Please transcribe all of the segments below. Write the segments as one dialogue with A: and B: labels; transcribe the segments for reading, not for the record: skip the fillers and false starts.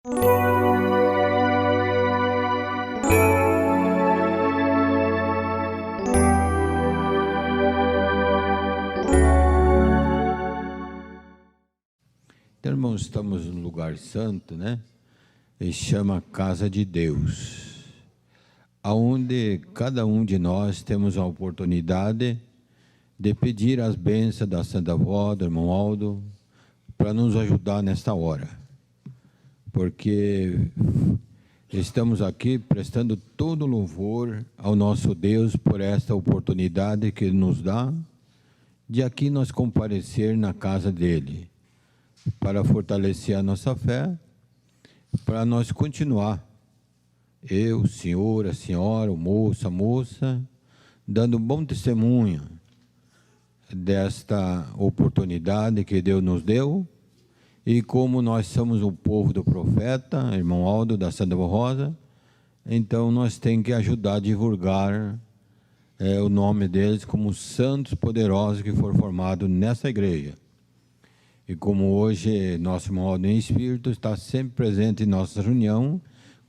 A: Então, irmãos, estamos num lugar santo, né? E chama Casa de Deus, aonde cada um de nós temos a oportunidade de pedir as bênçãos da Santa Avó, do irmão Aldo, para nos ajudar nesta hora. Porque estamos aqui prestando todo louvor ao nosso Deus por esta oportunidade que Ele nos dá de aqui nós comparecer na casa dEle, para fortalecer a nossa fé, para nós continuar, eu, o senhor, a senhora, o moço, a moça, dando bom testemunho desta oportunidade que Deus nos deu, e como nós somos o povo do profeta, irmão Aldo, da Santa Rosa, então nós temos que ajudar a divulgar o nome deles como santos poderosos que foram formados nessa igreja. E como hoje nosso irmão Aldo em Espírito está sempre presente em nossa reunião,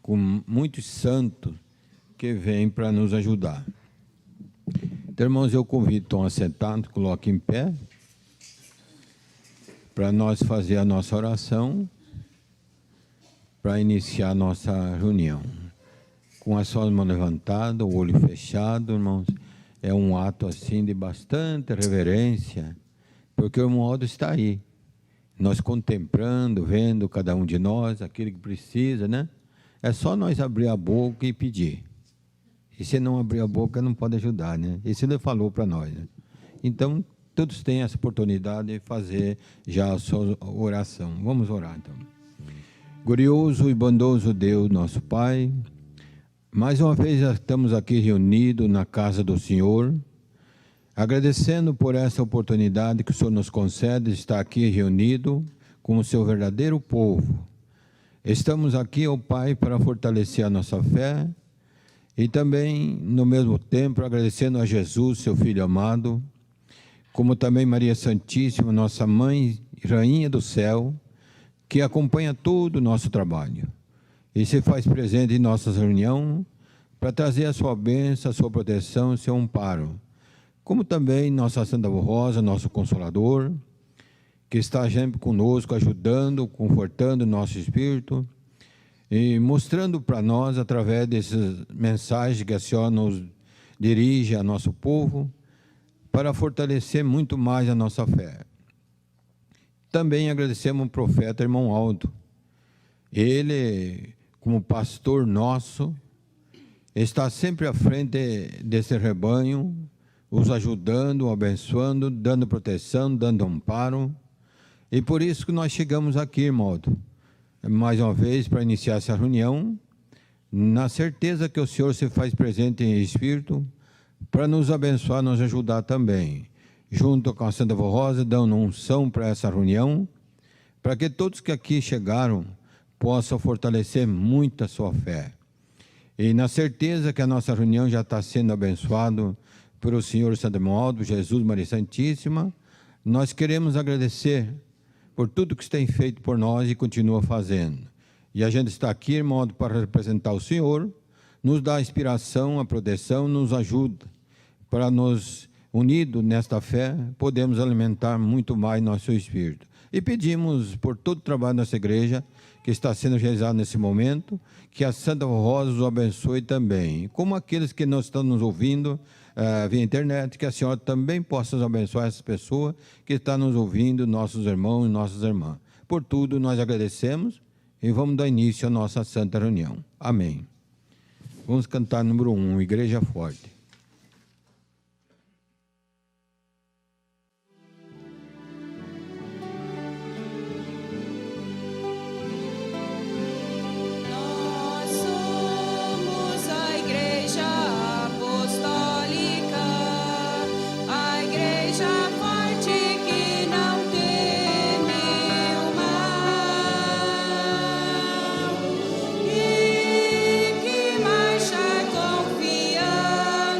A: com muitos santos que vêm para nos ajudar. Então, irmãos, eu convido, estão assentados, coloquem em pé, para nós fazer a nossa oração, para iniciar a nossa reunião. Com as suas mãos levantadas, o olho fechado, irmãos, é um ato assim de bastante reverência, porque o irmão Aldo está aí, nós contemplando, vendo cada um de nós, aquele que precisa, né? É só nós abrir a boca e pedir. E se não abrir a boca, não pode ajudar, né? Isso ele falou para nós, né? Então, todos têm essa oportunidade de fazer já a sua oração. Vamos orar, então. Glorioso e bondoso Deus, nosso Pai, mais uma vez estamos aqui reunidos na casa do Senhor, agradecendo por essa oportunidade que o Senhor nos concede de estar aqui reunido com o seu verdadeiro povo. Estamos aqui, ó Pai, para fortalecer a nossa fé e também, no mesmo tempo, agradecendo a Jesus, seu Filho amado, como também Maria Santíssima, nossa Mãe e Rainha do Céu, que acompanha todo o nosso trabalho e se faz presente em nossa reunião para trazer a sua bênção, a sua proteção, o seu amparo. Como também nossa Santa Rosa, nosso Consolador, que está sempre conosco, ajudando, confortando o nosso espírito e mostrando para nós, através dessas mensagens que a Senhora nos dirige a nosso povo, para fortalecer muito mais a nossa fé. Também agradecemos ao profeta irmão Aldo. Ele, como pastor nosso, está sempre à frente desse rebanho, os ajudando, abençoando, dando proteção, dando amparo. E por isso que nós chegamos aqui, irmão Aldo, mais uma vez para iniciar essa reunião, na certeza que o Senhor se faz presente em espírito, para nos abençoar, nos ajudar também, junto com a Santa Rosa, dando unção para essa reunião, para que todos que aqui chegaram possam fortalecer muito a sua fé. E na certeza que a nossa reunião já está sendo abençoada por o Senhor Santo Aldo, Jesus, Maria Santíssima, nós queremos agradecer por tudo que tem feito por nós e continua fazendo. E a gente está aqui, irmão, para representar o Senhor, nos dá a inspiração, a proteção, nos ajuda para nos, unidos nesta fé, podemos alimentar muito mais nosso espírito. E pedimos por todo o trabalho da nossa igreja, que está sendo realizado nesse momento, que a Santa Rosa os abençoe também. Como aqueles que não estão nos ouvindo via internet, que a Senhora também possa abençoar essas pessoas que estão nos ouvindo, nossos irmãos e nossas irmãs. Por tudo, nós agradecemos e vamos dar início à nossa santa reunião. Amém. Vamos cantar número 1, Igreja Forte.
B: Marcha confiante.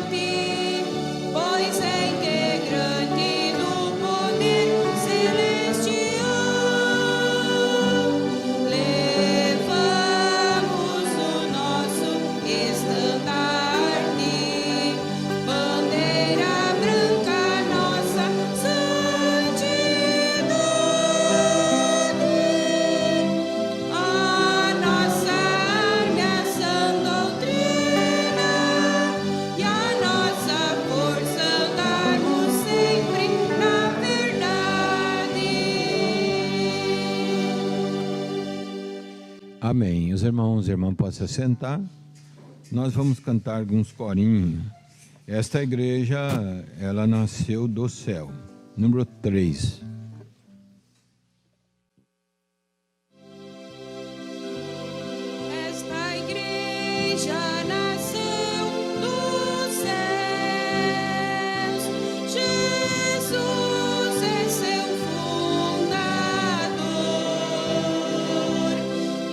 A: Amém. Os irmãos podem se sentar. Nós vamos cantar alguns corinhos. Esta igreja, ela nasceu do céu. Número 3.
B: Esta igreja nasceu dos céus, Jesus é seu fundador,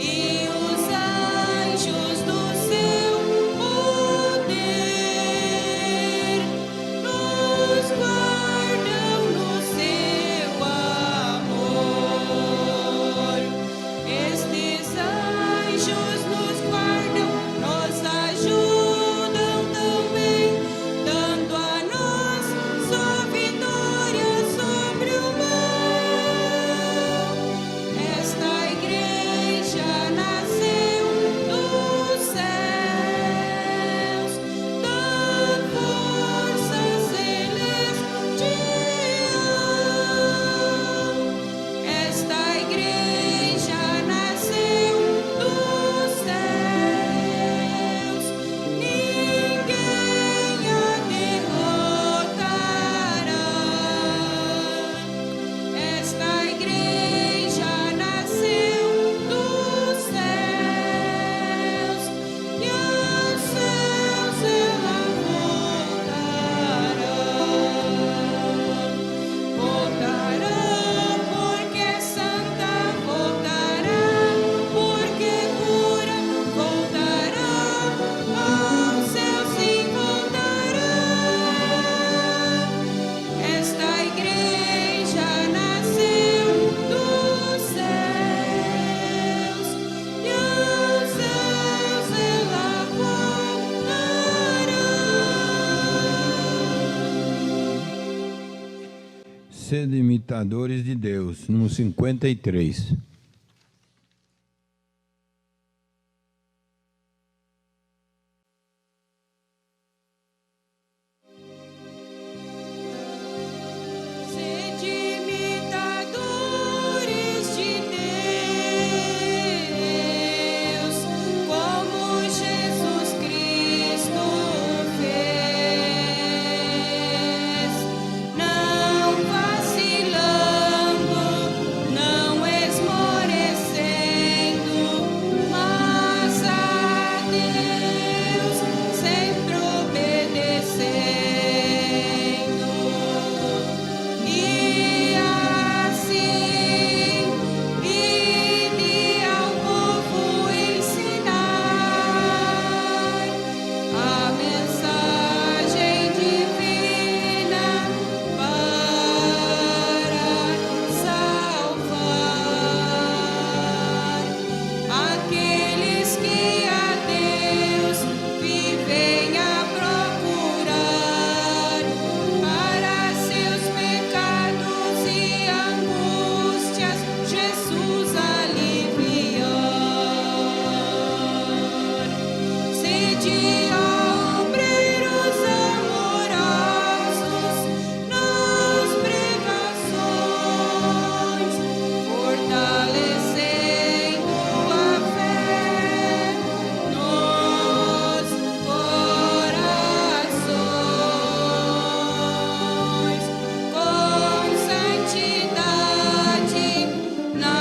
B: e os anjos do seu poder nos guardam no seu amor. Estes anjos nos guardam, nos ajudam também, dando a nós só vitória sobre o mal. Esta igreja nasceu dos céus, da força celestial. Esta igreja nasceu dos céus, ninguém a derrotará. Esta igreja nasceu dos céus, e aos céus ela voltará. Porque é santa, voltará, porque cura, voltará, aos céus sim voltará. Esta igreja nasceu dos céus, e aos céus ela voltará.
A: Sede imitadores de Deus. Número 53.
B: Sede imitadores de Deus, como Jesus Cristo fez, não vacilando, não esmorecendo, mas a Deus sempre obedecendo. E assim, ide ao povo ensinar a mensagem divina para salvar aqueles que a Deus vivem a procurar, para seus pecados e angústias Jesus aliviar. Sede obreiros amorosos nas pregações, fortalecendo a fé nos corações, com santidade na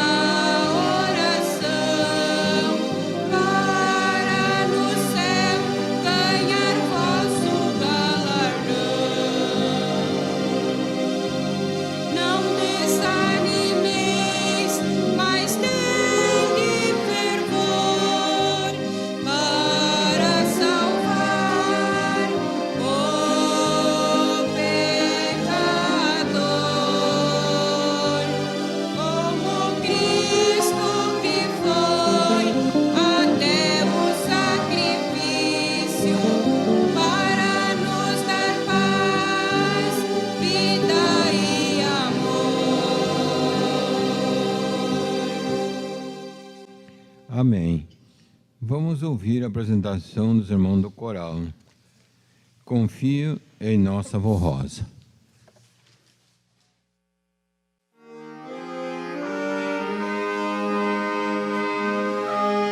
B: oração, para no céu ganhar vosso galardão. Não desanimeis, mas tende fervor para salvar o pecador, como Cristo que foi até o sacrifício para nos dar paz, vida e amor.
A: Amém. Vamos ouvir a apresentação dos irmãos do coral. Confio em nossa avó Rosa.
B: Ó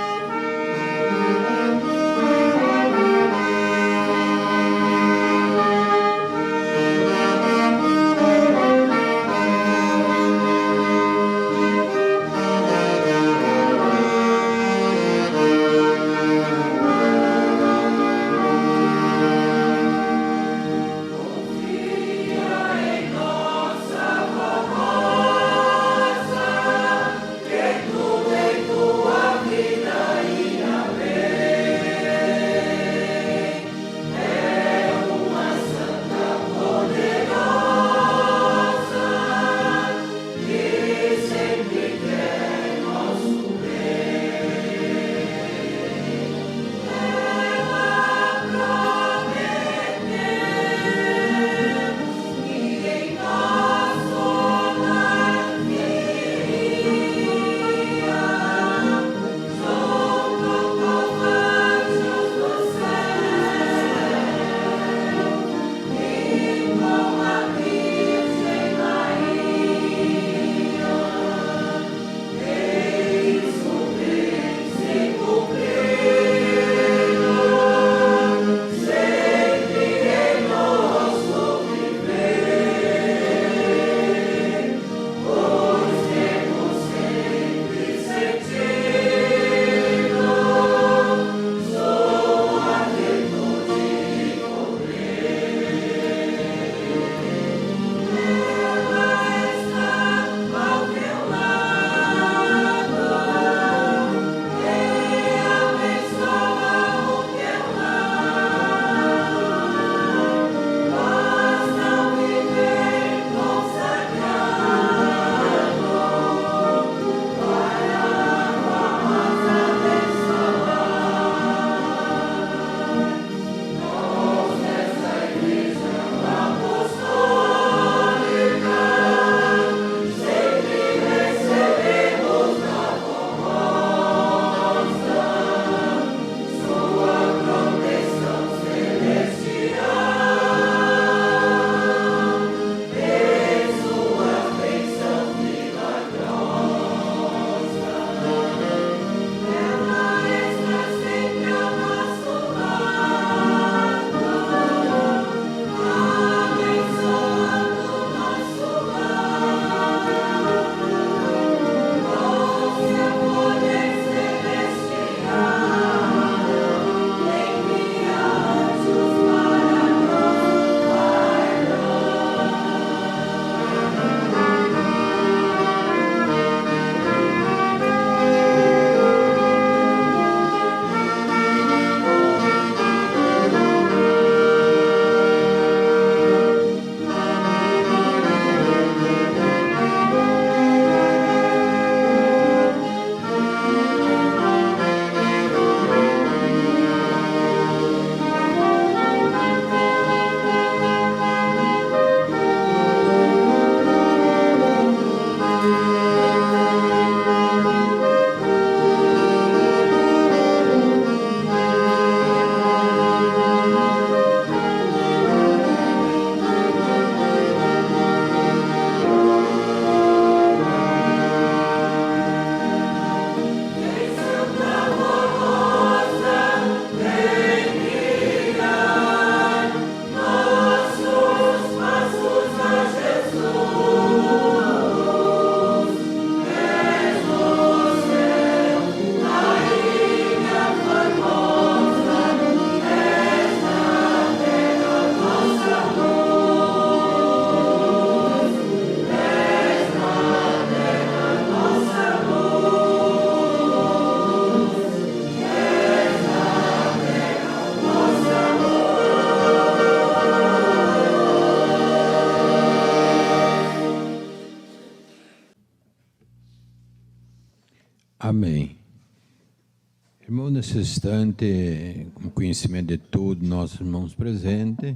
A: Irmão, nesse instante, com conhecimento de todos nossos irmãos presentes,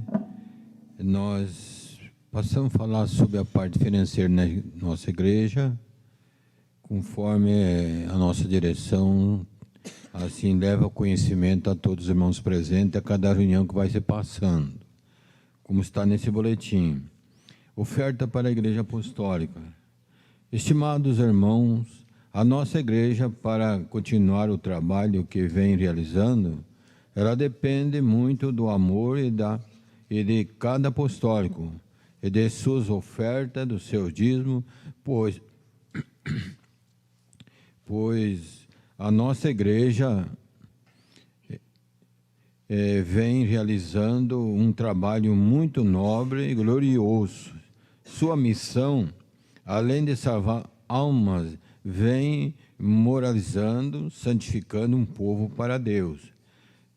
A: nós passamos a falar sobre a parte financeira na nossa igreja, conforme a nossa direção, assim, leva o conhecimento a todos os irmãos presentes, a cada reunião que vai se passando, como está nesse boletim. Oferta para a Igreja Apostólica. Estimados irmãos, a nossa igreja, para continuar o trabalho que vem realizando, ela depende muito do amor e de cada apostólico, e de suas ofertas, do seu dízimo, pois a nossa igreja vem realizando um trabalho muito nobre e glorioso. Sua missão, além de salvar almas, vem moralizando, santificando um povo para Deus.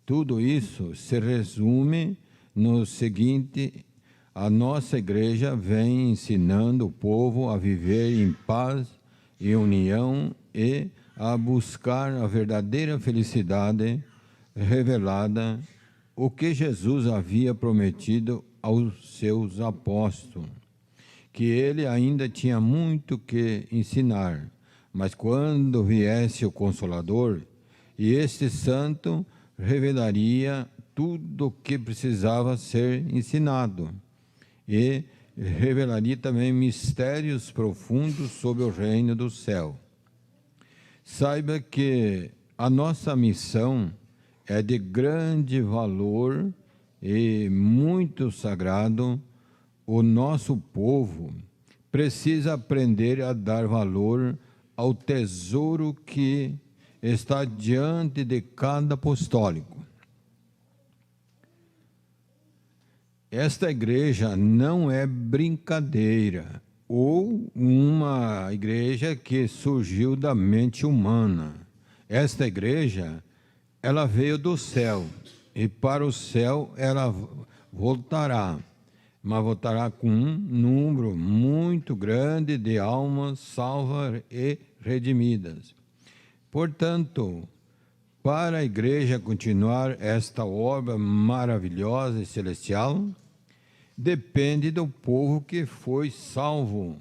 A: Tudo isso se resume no seguinte: a nossa igreja vem ensinando o povo a viver em paz e união e a buscar a verdadeira felicidade revelada, o que Jesus havia prometido aos seus apóstolos, que ele ainda tinha muito que ensinar, mas quando viesse o Consolador, e este santo revelaria tudo o que precisava ser ensinado, e revelaria também mistérios profundos sobre o reino do céu. Saiba que a nossa missão é de grande valor e muito sagrado. O nosso povo precisa aprender a dar valor ao tesouro que está diante de cada apostólico. Esta igreja não é brincadeira ou uma igreja que surgiu da mente humana. Esta igreja, ela veio do céu e para o céu ela voltará, mas voltará com um número muito grande de almas salvas e redimidas. Portanto, para a igreja continuar esta obra maravilhosa e celestial, depende do povo que foi salvo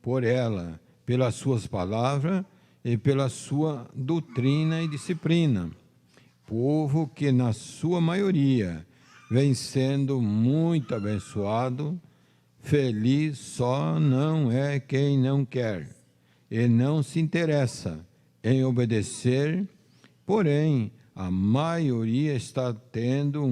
A: por ela, pelas suas palavras e pela sua doutrina e disciplina. Povo que, na sua maioria, vem sendo muito abençoado. Feliz só não é quem não quer e não se interessa em obedecer, porém, a maioria está tendo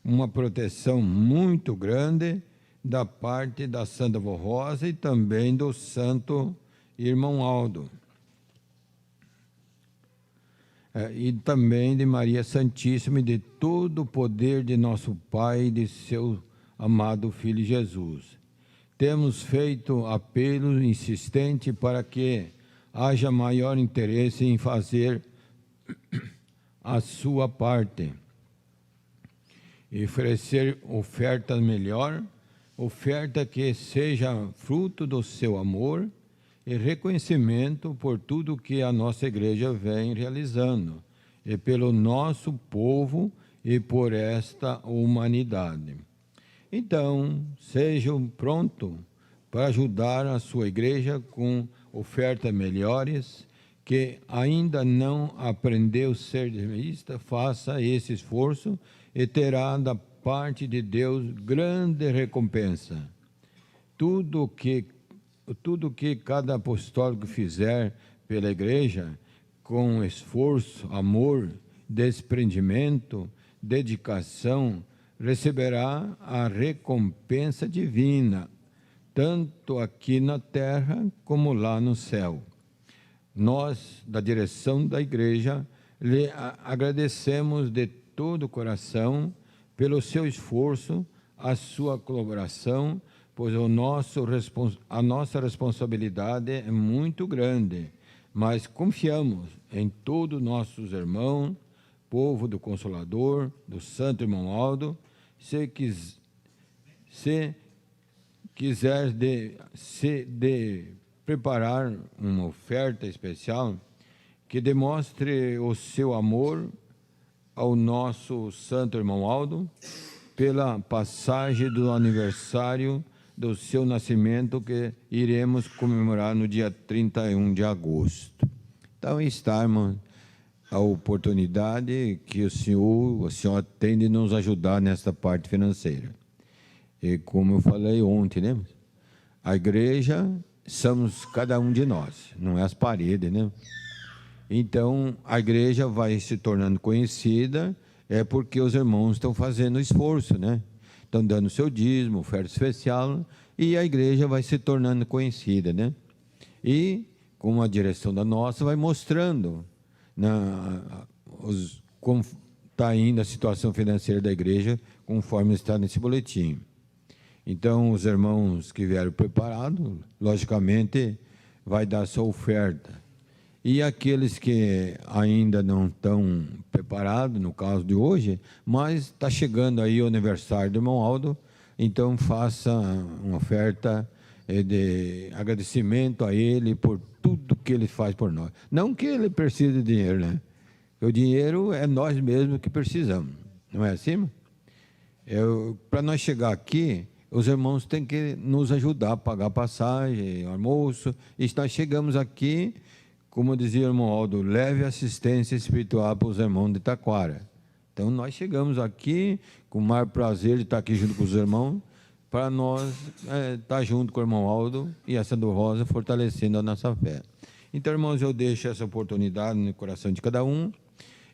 A: uma proteção muito grande da parte da Santa Vó Rosa e também do Santo Irmão Aldo. E também de Maria Santíssima e de todo o poder de nosso Pai e de seu amado Filho Jesus. Temos feito apelo insistente para que haja maior interesse em fazer a sua parte e oferecer ofertas melhor, oferta que seja fruto do seu amor e reconhecimento por tudo que a nossa igreja vem realizando, e pelo nosso povo e por esta humanidade. Então, sejam prontos para ajudar a sua igreja com ofertas melhores. Que ainda não aprendeu a ser dizimista, faça esse esforço e terá da parte de Deus grande recompensa. Tudo que cada apostólico fizer pela igreja, com esforço, amor, desprendimento, dedicação, receberá a recompensa divina, tanto aqui na terra como lá no céu. Nós, da direção da igreja, lhe agradecemos de todo o coração pelo seu esforço, a sua colaboração, pois a nossa responsabilidade é muito grande, mas confiamos em todos nossos irmãos, povo do Consolador, do Santo Irmão Aldo. Se quiser preparar uma oferta especial, que demonstre o seu amor ao nosso santo irmão Aldo, pela passagem do aniversário do seu nascimento, que iremos comemorar no dia 31 de agosto. Então, está, irmão, a oportunidade que o senhor tem de nos ajudar nesta parte financeira. E como eu falei ontem, né? A igreja somos cada um de nós, não é as paredes, né? Então, a igreja vai se tornando conhecida, porque os irmãos estão fazendo esforço, né? Estão dando seu dízimo, oferta especial, e a igreja vai se tornando conhecida, né? E, com a direção da nossa, vai mostrando como está indo a situação financeira da igreja, conforme está nesse boletim. Então, os irmãos que vieram preparados, logicamente, vai dar sua oferta. E aqueles que ainda não estão preparados, no caso de hoje, mas está chegando aí o aniversário do irmão Aldo, então faça uma oferta de agradecimento a ele por tudo que ele faz por nós. Não que ele precise de dinheiro, né? O dinheiro é nós mesmos que precisamos, não é assim? Para nós chegar aqui, os irmãos têm que nos ajudar a pagar passagem, almoço, e nós chegamos aqui, como dizia o irmão Aldo, leve assistência espiritual para os irmãos de Taquara. Então, nós chegamos aqui com o maior prazer de estar aqui junto com os irmãos, para nós estar junto com o irmão Aldo e a Santa Rosa, fortalecendo a nossa fé. Então, irmãos, eu deixo essa oportunidade no coração de cada um,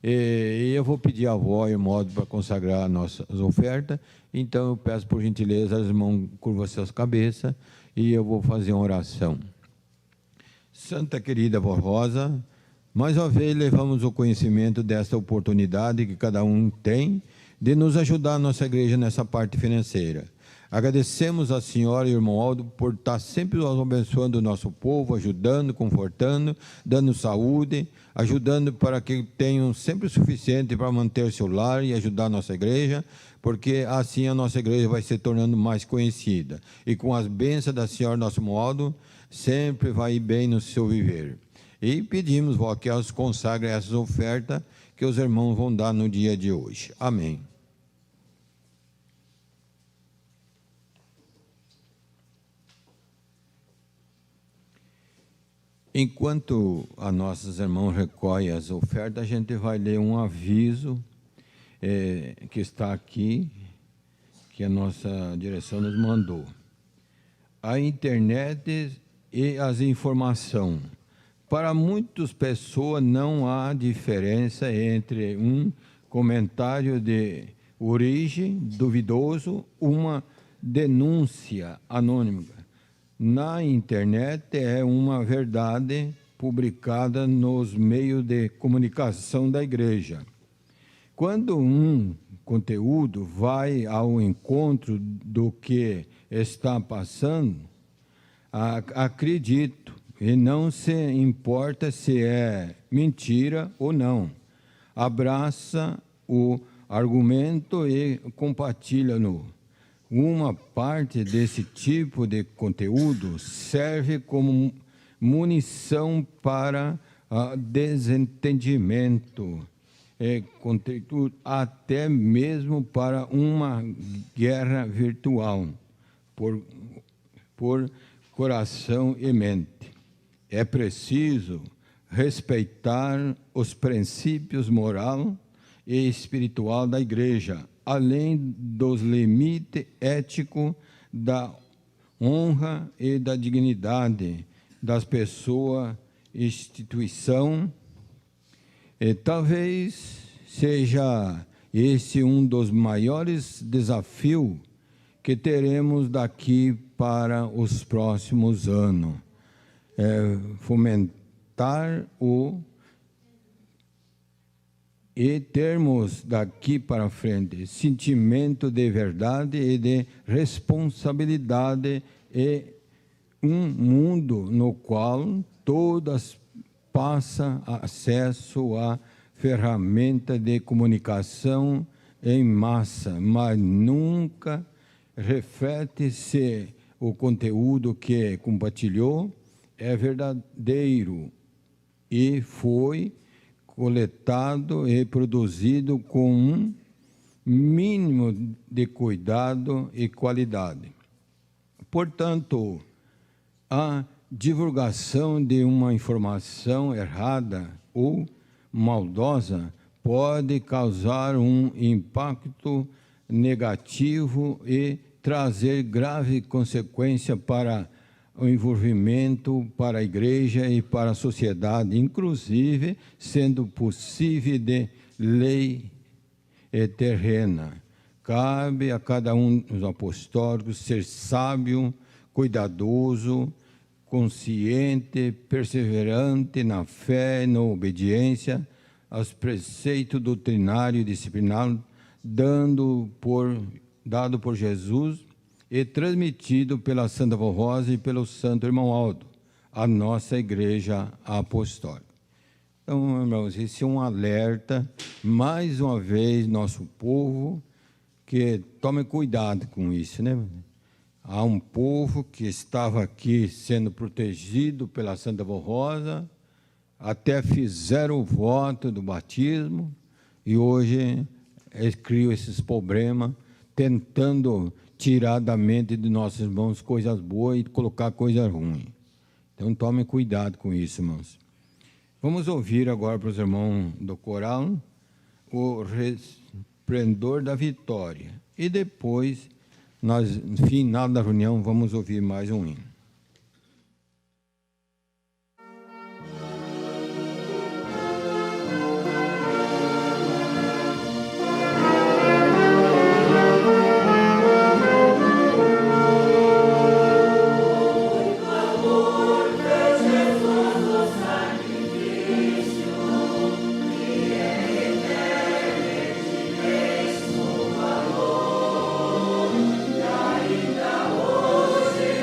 A: e eu vou pedir a avó e o modo para consagrar nossas ofertas. Então, eu peço por gentileza, os irmãos curvam suas cabeças, e eu vou fazer uma oração. Santa querida avó Rosa, mais uma vez levamos o conhecimento desta oportunidade que cada um tem de nos ajudar a nossa igreja nessa parte financeira. Agradecemos a senhora e o irmão Aldo por estar sempre abençoando o nosso povo, ajudando, confortando, dando saúde, ajudando para que tenham sempre o suficiente para manter o seu lar e ajudar a nossa igreja, porque assim a nossa igreja vai se tornando mais conhecida. E com as bênçãos da senhora, nosso irmão Aldo, sempre vai ir bem no seu viver. E pedimos, vó, que elas consagrem essas ofertas que os irmãos vão dar no dia de hoje. Amém. Enquanto as nossas irmãs recolhem as ofertas, a gente vai ler um aviso que está aqui, que a nossa direção nos mandou. A internet e as informações. Para muitas pessoas não há diferença entre um comentário de origem duvidoso, uma denúncia anônima. Na internet é uma verdade publicada nos meios de comunicação da igreja. Quando um conteúdo vai ao encontro do que está passando, acredito, e não se importa se é mentira ou não. Abraça o argumento e compartilha-no. Uma parte desse tipo de conteúdo serve como munição para desentendimento, até mesmo para uma guerra virtual, por coração e mente. É preciso respeitar os princípios moral e espiritual da igreja, além dos limites éticos da honra e da dignidade das pessoas, instituição. E talvez seja esse um dos maiores desafios que teremos daqui para os próximos anos. Fomentar e termos daqui para frente sentimento de verdade e de responsabilidade, e um mundo no qual todas passam acesso a ferramenta de comunicação em massa, mas nunca reflete se o conteúdo que compartilhou é verdadeiro e foi coletado e produzido com um mínimo de cuidado e qualidade. Portanto, a divulgação de uma informação errada ou maldosa pode causar um impacto negativo e trazer grave consequência para o envolvimento para a igreja e para a sociedade, inclusive sendo possível de lei terrena. Cabe a cada um dos apostólicos ser sábio, cuidadoso, consciente, perseverante na fé e na obediência aos preceitos doutrinários e disciplinares dado por Jesus e transmitido pela Santa Vó Rosa e pelo Santo Irmão Aldo, a nossa Igreja Apostólica. Então, irmãos, esse é um alerta, mais uma vez, nosso povo, que tome cuidado com isso, né? Há um povo que estava aqui sendo protegido pela Santa Vó Rosa, até fizeram o voto do batismo, e hoje eles criam esses problemas, tentando tirar da mente de nossos irmãos coisas boas e colocar coisas ruins. Então, tome cuidado com isso, irmãos. Vamos ouvir agora para os irmãos do coral o Resplendor da Vitória. E depois, no final da reunião, vamos ouvir mais um hino.
B: Ainda hoje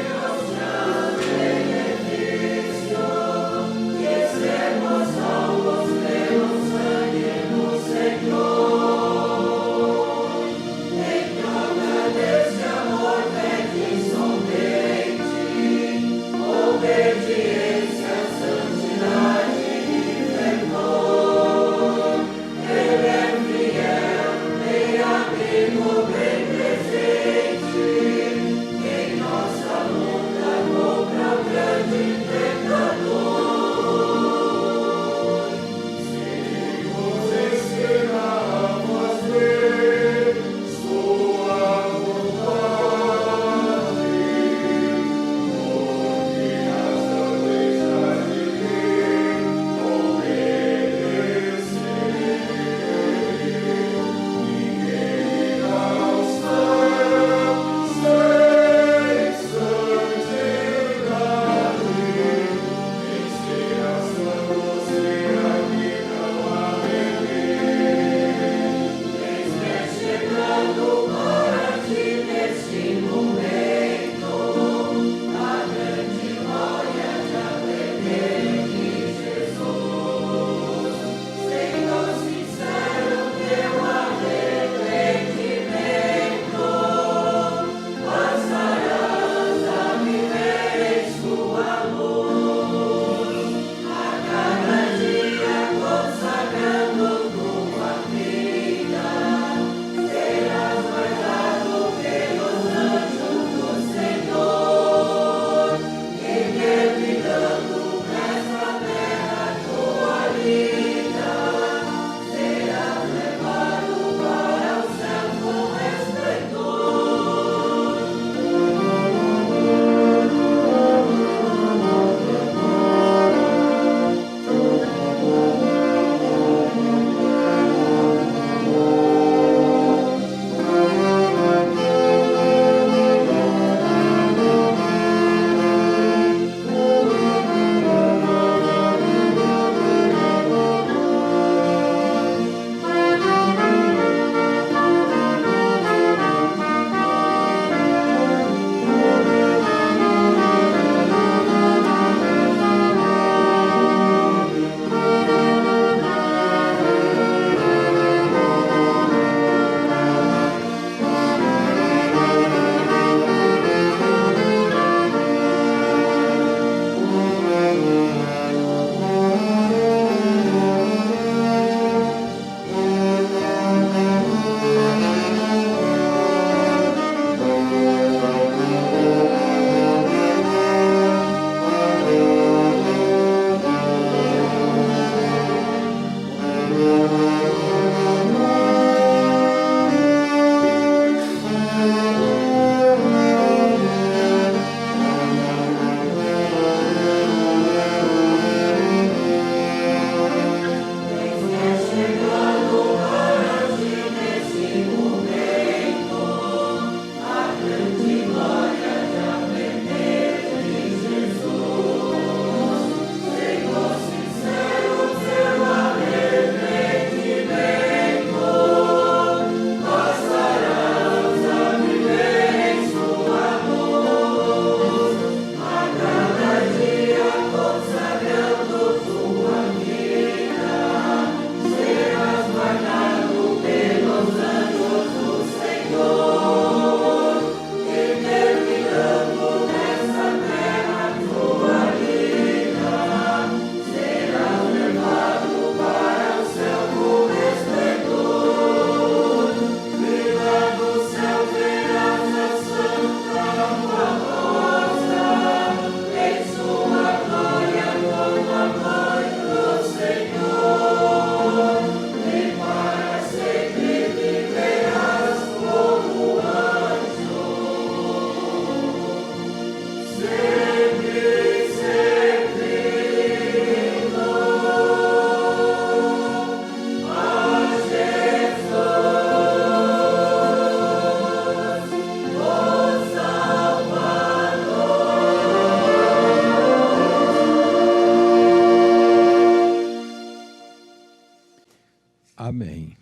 A: Amém.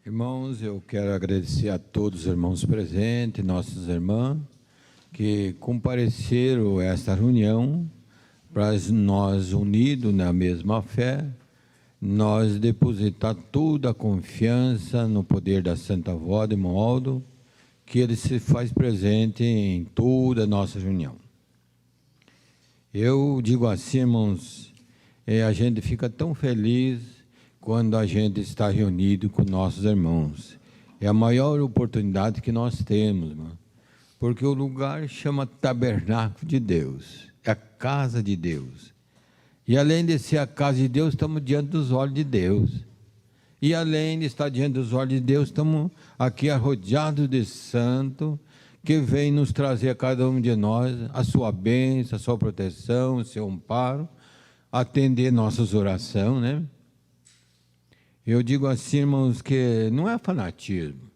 A: Irmãos, eu quero agradecer a todos os irmãos presentes, nossas irmãs, que compareceram a esta reunião para nós, unidos na mesma fé, nós depositar toda a confiança no poder da Santa Vó de irmão Aldo, que ele se faz presente em toda a nossa reunião. Eu digo assim, irmãos, a gente fica tão feliz quando a gente está reunido com nossos irmãos. É a maior oportunidade que nós temos, irmão, porque o lugar chama Tabernáculo de Deus, é a casa de Deus. E além de ser a casa de Deus, estamos diante dos olhos de Deus. E além de estar diante dos olhos de Deus, estamos aqui arrodeados de santo, que vem nos trazer a cada um de nós a sua bênção, a sua proteção, o seu amparo, atender nossas orações, né? Eu digo assim, irmãos, que não é fanatismo.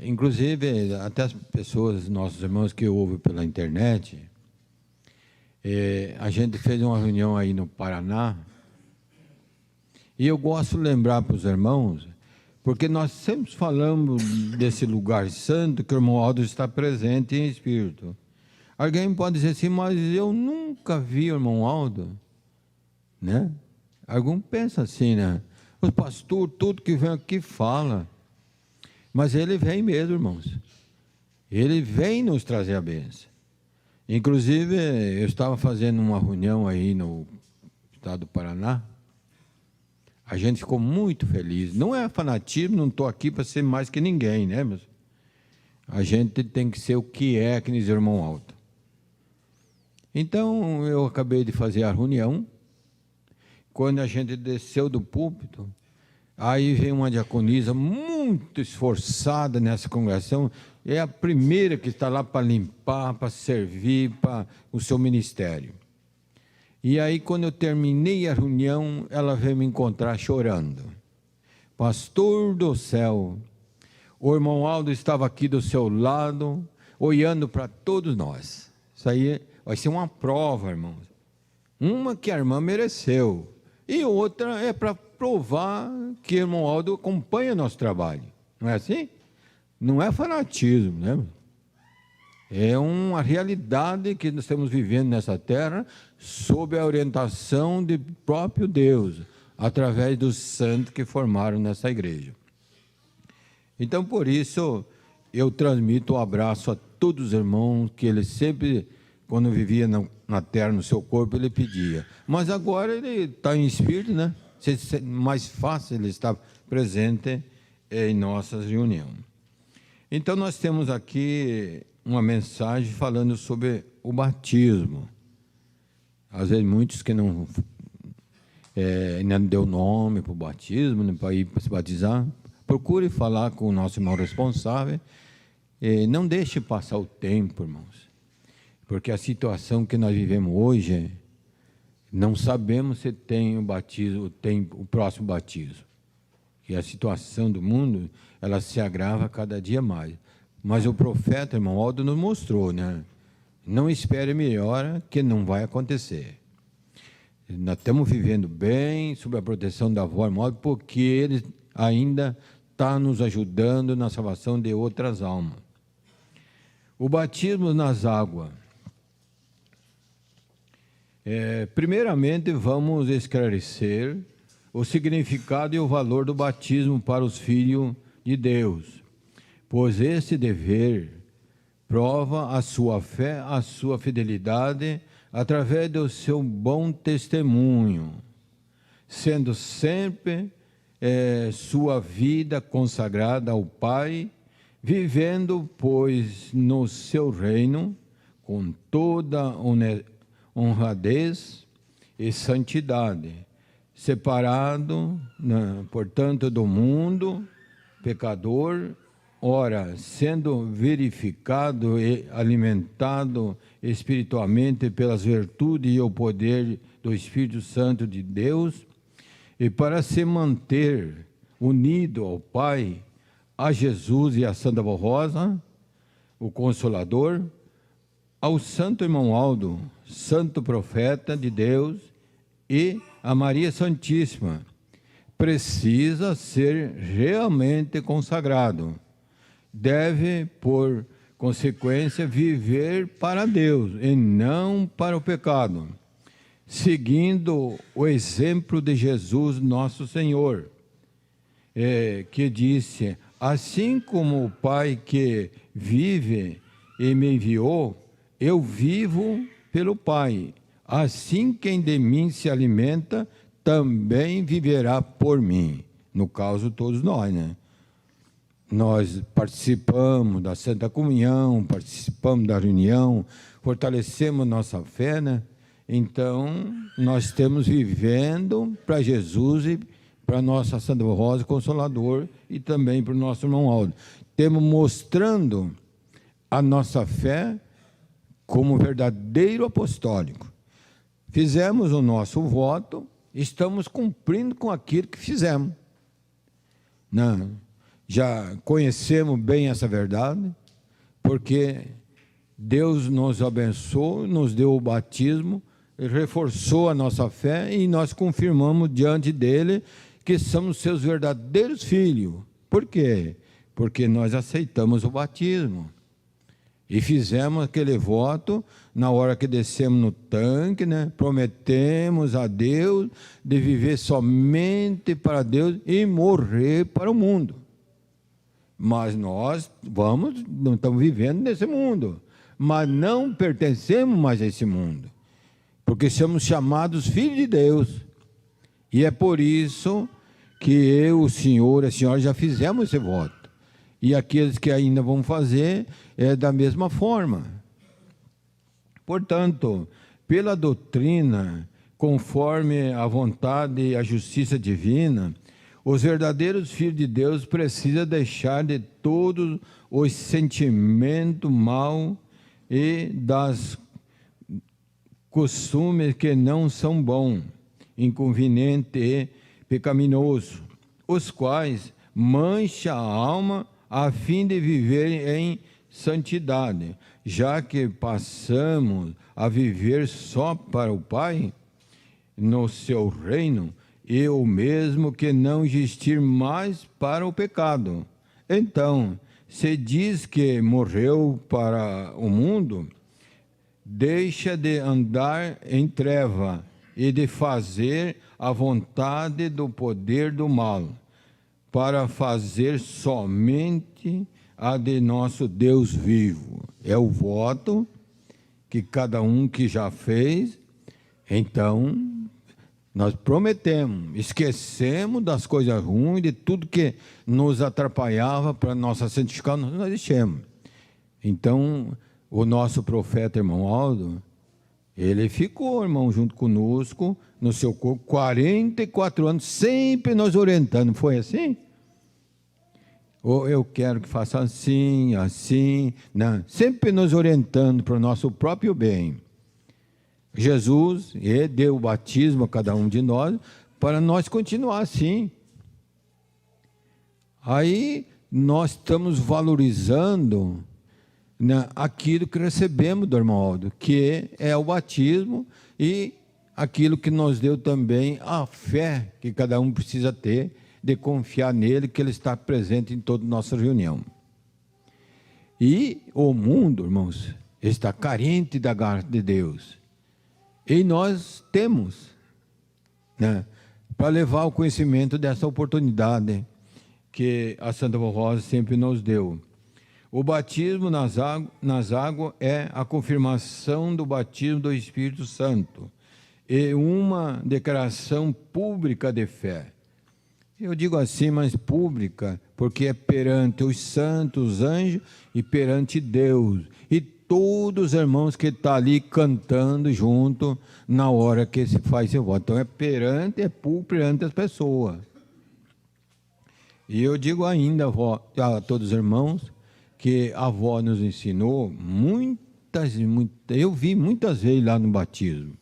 A: Inclusive, até as pessoas, nossos irmãos que ouvem pela internet, a gente fez uma reunião aí no Paraná, e eu gosto de lembrar para os irmãos, porque nós sempre falamos desse lugar santo que o irmão Aldo está presente em espírito. Alguém pode dizer assim, mas eu nunca vi o irmão Aldo, né? Algum pensa assim, né? O pastor, tudo que vem aqui fala. Mas ele vem mesmo, irmãos. Ele vem nos trazer a bênção. Inclusive, eu estava fazendo uma reunião aí no estado do Paraná. A gente ficou muito feliz. Não é fanatismo, não estou aqui para ser mais que ninguém, né? Mas a gente tem que ser o que diz o irmão Aldo. Então, eu acabei de fazer a reunião. Quando a gente desceu do púlpito, aí veio uma diaconisa muito esforçada nessa congregação, é a primeira que está lá para limpar, para servir, para o seu ministério. E aí, quando eu terminei a reunião, ela veio me encontrar chorando. Pastor do céu, o irmão Aldo estava aqui do seu lado, olhando para todos nós. Isso aí vai ser uma prova, irmãos. Uma que a irmã mereceu. E outra é para provar que o irmão Aldo acompanha nosso trabalho. Não é assim? Não é fanatismo, né? É uma realidade que nós estamos vivendo nessa terra sob a orientação do próprio Deus, através dos santos que formaram nessa igreja. Então, por isso, eu transmito um abraço a todos os irmãos que ele sempre, quando vivia na terra, no seu corpo, ele pedia. Mas agora ele está em espírito, né? Mais fácil ele estar presente em nossas reuniões. Então, nós temos aqui uma mensagem falando sobre o batismo. Às vezes, muitos que não ainda não deu nome para o batismo, né, para ir para se batizar, procure falar com o nosso irmão responsável. Não deixe passar o tempo, irmãos, porque a situação que nós vivemos hoje, não sabemos se tem o batismo, tem o próximo batismo. E a situação do mundo, ela se agrava cada dia mais. Mas o profeta, irmão Aldo, nos mostrou, né? Não espere melhora, que não vai acontecer. Nós estamos vivendo bem, sob a proteção da avó, irmão Aldo, porque ele ainda está nos ajudando na salvação de outras almas. O batismo nas águas. Primeiramente, vamos esclarecer o significado e o valor do batismo para os filhos de Deus, pois esse dever prova a sua fé, a sua fidelidade, através do seu bom testemunho, sendo sempre sua vida consagrada ao Pai, vivendo, pois, no seu reino, com toda honradez e santidade, separado, portanto, do mundo pecador, ora, sendo verificado e alimentado espiritualmente pelas virtudes e o poder do Espírito Santo de Deus, e para se manter unido ao Pai, a Jesus e a Santa Avó Rosa, o Consolador, ao Santo Irmão Aldo, Santo Profeta de Deus, e a Maria Santíssima, precisa ser realmente consagrado. Deve, por consequência, viver para Deus e não para o pecado, seguindo o exemplo de Jesus, nosso Senhor, que disse: assim como o Pai que vive e me enviou, eu vivo pelo Pai. Assim quem de mim se alimenta, também viverá por mim. No caso, todos nós, né? Nós participamos da Santa Comunhão, participamos da reunião, fortalecemos nossa fé, né? Então, nós estamos vivendo para Jesus e para a nossa Santa Rosa Consolador e também para o nosso irmão Aldo. Estamos mostrando a nossa fé como verdadeiro apostólico. Fizemos o nosso voto, estamos cumprindo com aquilo que fizemos. Não, já conhecemos bem essa verdade, porque Deus nos abençoou, nos deu o batismo, reforçou a nossa fé e nós confirmamos diante dele que somos seus verdadeiros filhos. Por quê? Porque nós aceitamos o batismo. E fizemos aquele voto na hora que descemos no tanque, né? Prometemos a Deus de viver somente para Deus e morrer para o mundo. Mas nós não estamos vivendo nesse mundo, mas não pertencemos mais a esse mundo, porque somos chamados filhos de Deus. E é por isso que eu, o senhor e a senhora já fizemos esse voto. E aqueles que ainda vão fazer da mesma forma. Portanto, pela doutrina, conforme a vontade e a justiça divina, os verdadeiros filhos de Deus precisam deixar de todos os sentimentos maus e das costumes que não são bons, inconvenientes e pecaminosos, os quais mancham a alma a fim de viver em santidade, já que passamos a viver só para o Pai, no seu reino, e o mesmo que não existir mais para o pecado. Então, se diz que morreu para o mundo, deixa de andar em treva e de fazer a vontade do poder do mal, para fazer somente a de nosso Deus vivo. É o voto que cada um que já fez. Então, nós prometemos, esquecemos das coisas ruins, de tudo que nos atrapalhava para nossa santificação, nós deixamos. Então, o nosso profeta, irmão Aldo, Ele ficou, irmão, junto conosco, no seu corpo, 44 anos, sempre nos orientando. Foi assim? Ou eu quero que faça assim, assim. Não, sempre nos orientando para o nosso próprio bem. Jesus deu o batismo a cada um de nós, para nós continuar assim. Aí nós estamos valorizando, né, aquilo que recebemos do irmão Aldo, que é o batismo, e aquilo que nos deu também a fé que cada um precisa ter, de confiar nele, que ele está presente em toda nossa reunião. E o mundo, irmãos, está carente da graça de Deus. E nós temos, né, para levar o conhecimento dessa oportunidade que a Santa Vó Rosa sempre nos deu. O batismo nas águas é a confirmação do batismo do Espírito Santo e uma declaração pública de fé. Eu digo assim, mas pública, porque é perante os santos, os anjos e perante Deus. E todos os irmãos que estão ali cantando junto na hora que se faz seu voto. Então é público perante as pessoas. E eu digo ainda a todos os irmãos que a avó nos ensinou muitas, eu vi muitas vezes lá no batismo.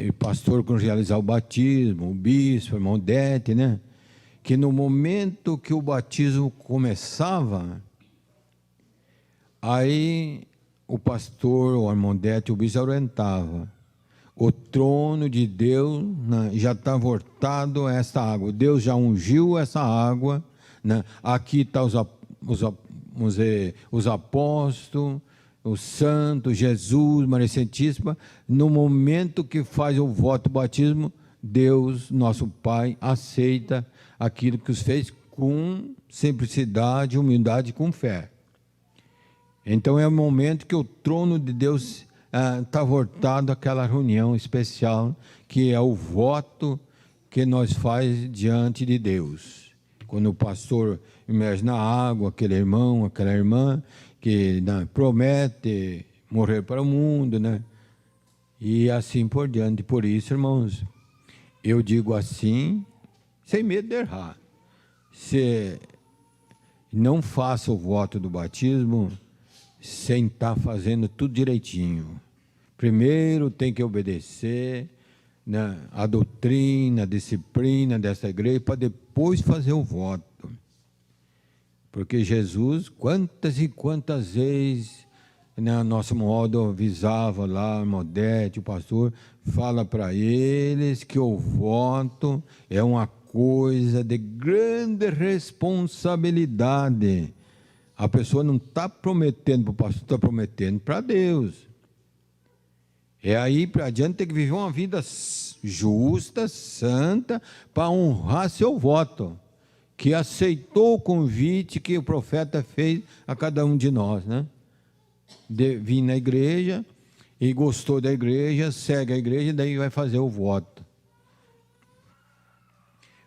A: O pastor, quando realizar o batismo, o bispo, o irmão Dete, né? Que no momento que o batismo começava, aí o pastor, o irmão Dete, o bispo orientava. O trono de Deus, né, já está voltado a essa água. Deus já ungiu essa água, né? Aqui estão os apóstolos, os santos, Jesus, Maria Santíssima. No momento que faz o voto do batismo, Deus, nosso Pai, aceita aquilo que os fez com simplicidade, humildade, com fé. Então é o momento que o trono de Deus está voltado àquela reunião especial, que é o voto que nós faz diante de Deus. Quando o pastor emerge na água, aquele irmão, aquela irmã, que, né, promete morrer para o mundo, né? E assim por diante. Por isso, irmãos, eu digo assim, sem medo de errar. Se não faça o voto do batismo sem estar fazendo tudo direitinho. Primeiro tem que obedecer, né, a doutrina, a disciplina dessa igreja, para depois fazer o voto. Porque Jesus, quantas e quantas vezes, né, nosso modo avisava lá, Modete, o pastor, fala para eles que o voto é uma coisa de grande responsabilidade. A pessoa não está prometendo para o pastor, está prometendo para Deus. É aí para adiante tem que viver uma vida justa, santa, para honrar seu voto, que aceitou o convite que o profeta fez a cada um de nós, né? De vir na igreja e gostou da igreja, segue a igreja e daí vai fazer o voto.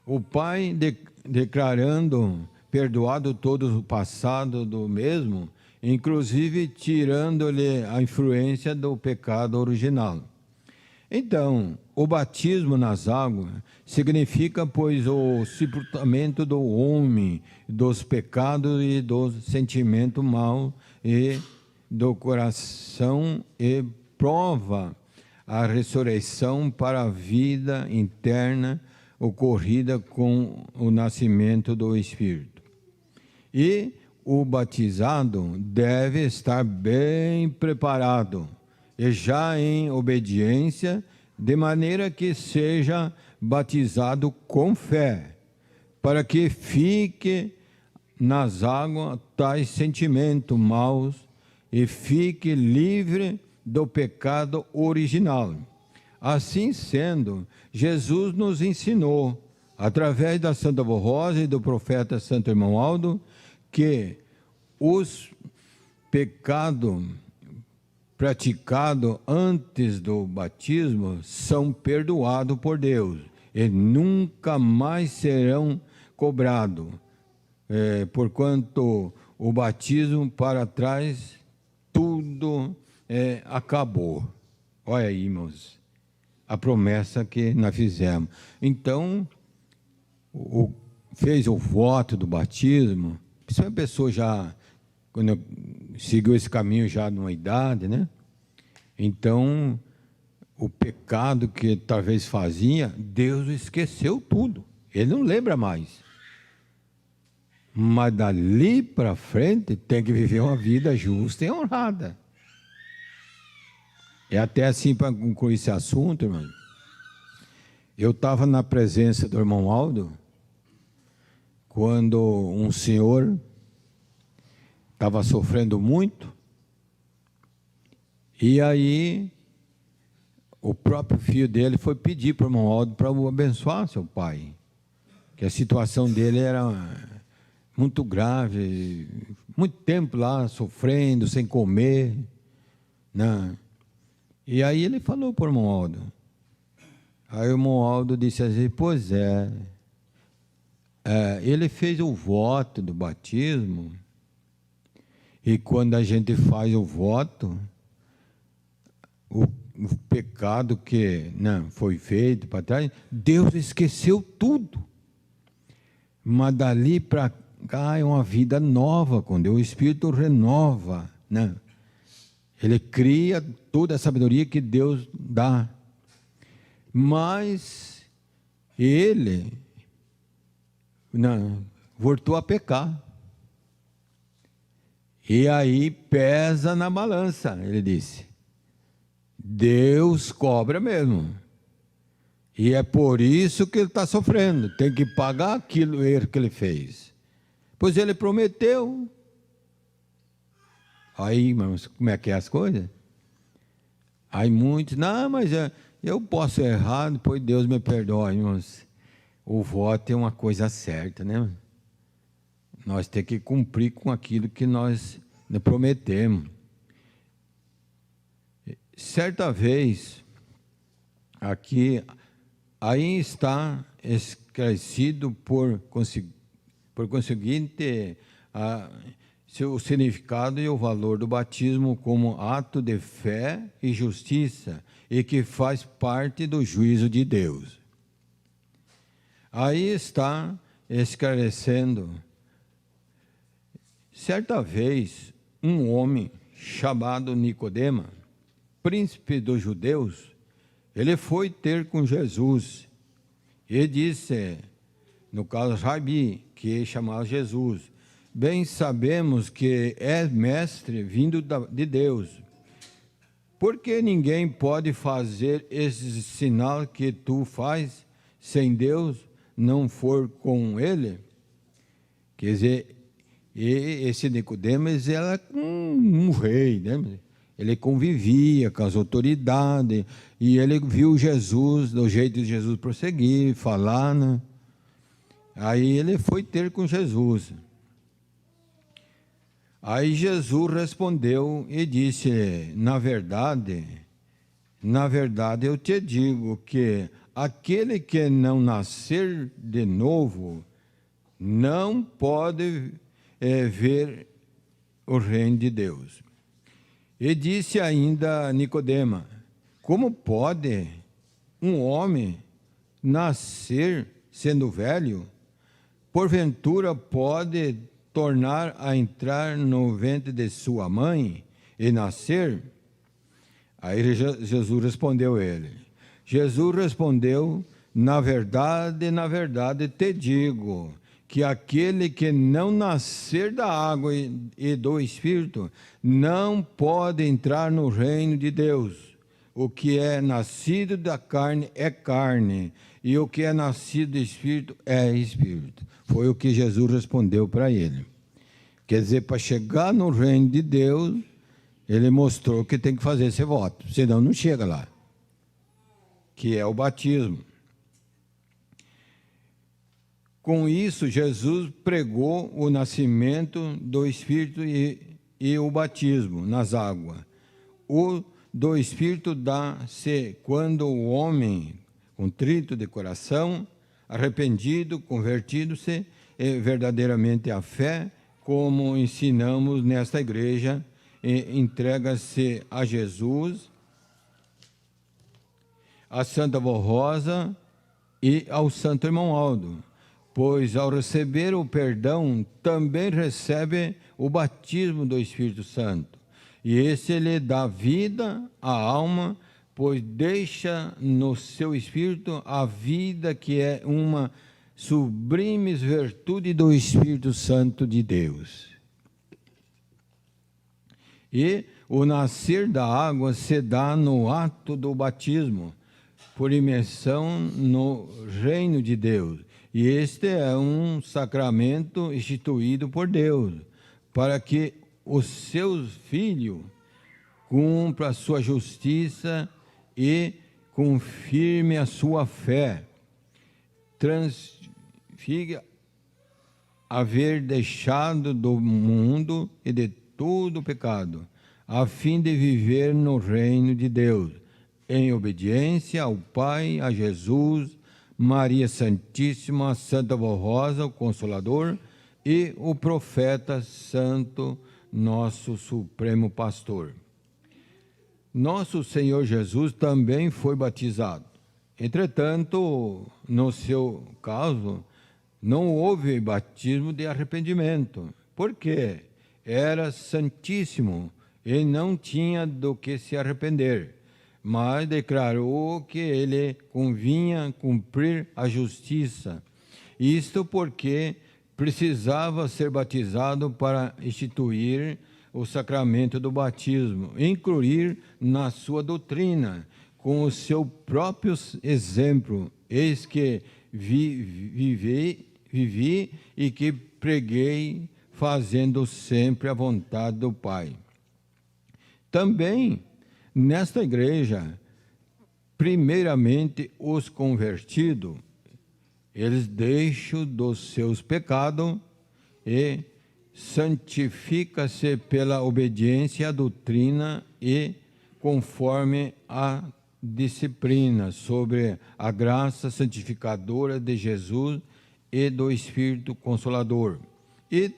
A: O pai declarando perdoado todo o passado do mesmo, inclusive tirando-lhe a influência do pecado original. Então, o batismo nas águas significa, pois, o sepultamento do homem, dos pecados e dos sentimentos maus e do coração, e prova a ressurreição para a vida interna ocorrida com o nascimento do Espírito. E o batizado deve estar bem preparado e já em obediência, de maneira que seja batizado com fé, para que fique nas águas tais sentimentos maus e fique livre do pecado original. Assim sendo, Jesus nos ensinou, através da Santa Vó Rosa e do profeta Santo Irmão Aldo, que os pecados praticados antes do batismo são perdoados por Deus e nunca mais serão cobrados, porquanto o batismo para trás tudo acabou. Olha aí, irmãos, a promessa que nós fizemos. Então, fez o voto do batismo, principalmente a pessoa já, quando seguiu esse caminho já numa idade, né? Então, o pecado que talvez fazia, Deus esqueceu tudo. Ele não lembra mais. Mas dali para frente tem que viver uma vida justa e honrada. É até assim, para concluir esse assunto, irmão. Eu estava na presença do irmão Aldo, quando um senhor estava sofrendo muito, e aí o próprio filho dele foi pedir para o irmão Aldo para o abençoar seu pai, que a situação dele era muito grave, muito tempo lá sofrendo, sem comer, né? E aí ele falou para o irmão Aldo. Aí o irmão Aldo disse assim, pois ele fez o voto do batismo, e quando a gente faz o voto, o pecado que foi feito para trás, Deus esqueceu tudo. Mas dali para cá é uma vida nova com Deus, o Espírito renova, né? Ele cria toda a sabedoria que Deus dá. Mas ele voltou a pecar. E aí pesa na balança, ele disse. Deus cobra mesmo. E é por isso que ele está sofrendo. Tem que pagar aquilo que ele fez. Pois ele prometeu. Aí, irmãos, como é que é as coisas? Aí muitos, não, mas eu posso errar, depois Deus me perdoa, irmãos. O voto é uma coisa certa, né? Nós temos que cumprir com aquilo que nós prometemos. Certa vez, aqui, aí está esclarecido por conseguinte o significado e o valor do batismo como ato de fé e justiça e que faz parte do juízo de Deus. Aí está esclarecendo. Certa vez, um homem chamado Nicodemo, príncipe dos judeus, ele foi ter com Jesus e disse, no caso Rabi, que chamava Jesus, bem sabemos que é mestre vindo de Deus, porque ninguém pode fazer esse sinal que tu faz sem Deus não for com ele. Quer dizer, esse Nicodemos era um rei, né? Ele convivia com as autoridades e ele viu Jesus, do jeito de Jesus prosseguir, falar, né? Aí ele foi ter com Jesus. Aí Jesus respondeu e disse, na verdade eu te digo que aquele que não nascer de novo não pode ver o reino de Deus. E disse ainda a Nicodemo, como pode um homem nascer sendo velho? Porventura pode tornar a entrar no ventre de sua mãe e nascer? Aí Jesus respondeu ele. Jesus respondeu, na verdade, te digo, que aquele que não nascer da água e do Espírito não pode entrar no reino de Deus. O que é nascido da carne é carne, e o que é nascido do Espírito é Espírito. Foi o que Jesus respondeu para ele. Quer dizer, para chegar no reino de Deus, ele mostrou que tem que fazer esse voto, senão não chega lá, que é o batismo. Com isso, Jesus pregou o nascimento do Espírito e o batismo nas águas. O do Espírito dá-se quando o homem, contrito de coração, arrependido, convertido-se verdadeiramente à fé, como ensinamos nesta igreja, entrega-se a Jesus, a Santa Avó Rosa e ao Santo Irmão Aldo, pois ao receber o perdão também recebe o batismo do Espírito Santo. E esse lhe dá vida à alma, pois deixa no seu espírito a vida que é uma sublime virtude do Espírito Santo de Deus. E o nascer da água se dá no ato do batismo, por imersão no reino de Deus. E este é um sacramento instituído por Deus, para que o seu filho cumpra a sua justiça e confirme a sua fé, transfiga haver deixado do mundo e de todo o pecado, a fim de viver no reino de Deus, em obediência ao Pai, a Jesus, Maria Santíssima, Santa Avó Rosa, o Consolador, e o profeta santo, nosso Supremo Pastor. Nosso Senhor Jesus também foi batizado. Entretanto, no seu caso, não houve batismo de arrependimento, porque era santíssimo e não tinha do que se arrepender, mas declarou que ele convinha cumprir a justiça. Isto porque precisava ser batizado para instituir o sacramento do batismo, incluir na sua doutrina, com o seu próprio exemplo, eis que vivi e que preguei, fazendo sempre a vontade do Pai. Também, nesta igreja, primeiramente os convertidos, eles deixam dos seus pecados e santifica-se pela obediência à doutrina e conforme a disciplina sobre a graça santificadora de Jesus e do Espírito Consolador, e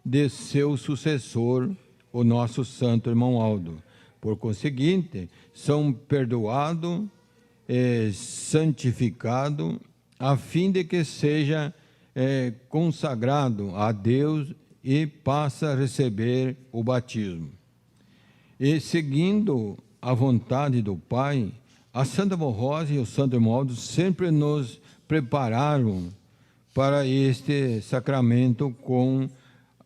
A: de seu sucessor, o nosso Santo Irmão Aldo. Por conseguinte, são perdoados e santificados, a fim de que seja consagrado a Deus e passa a receber o batismo. E seguindo a vontade do Pai, a Santa Avó Rosa e o Santo Irmão Aldo sempre nos prepararam para este sacramento com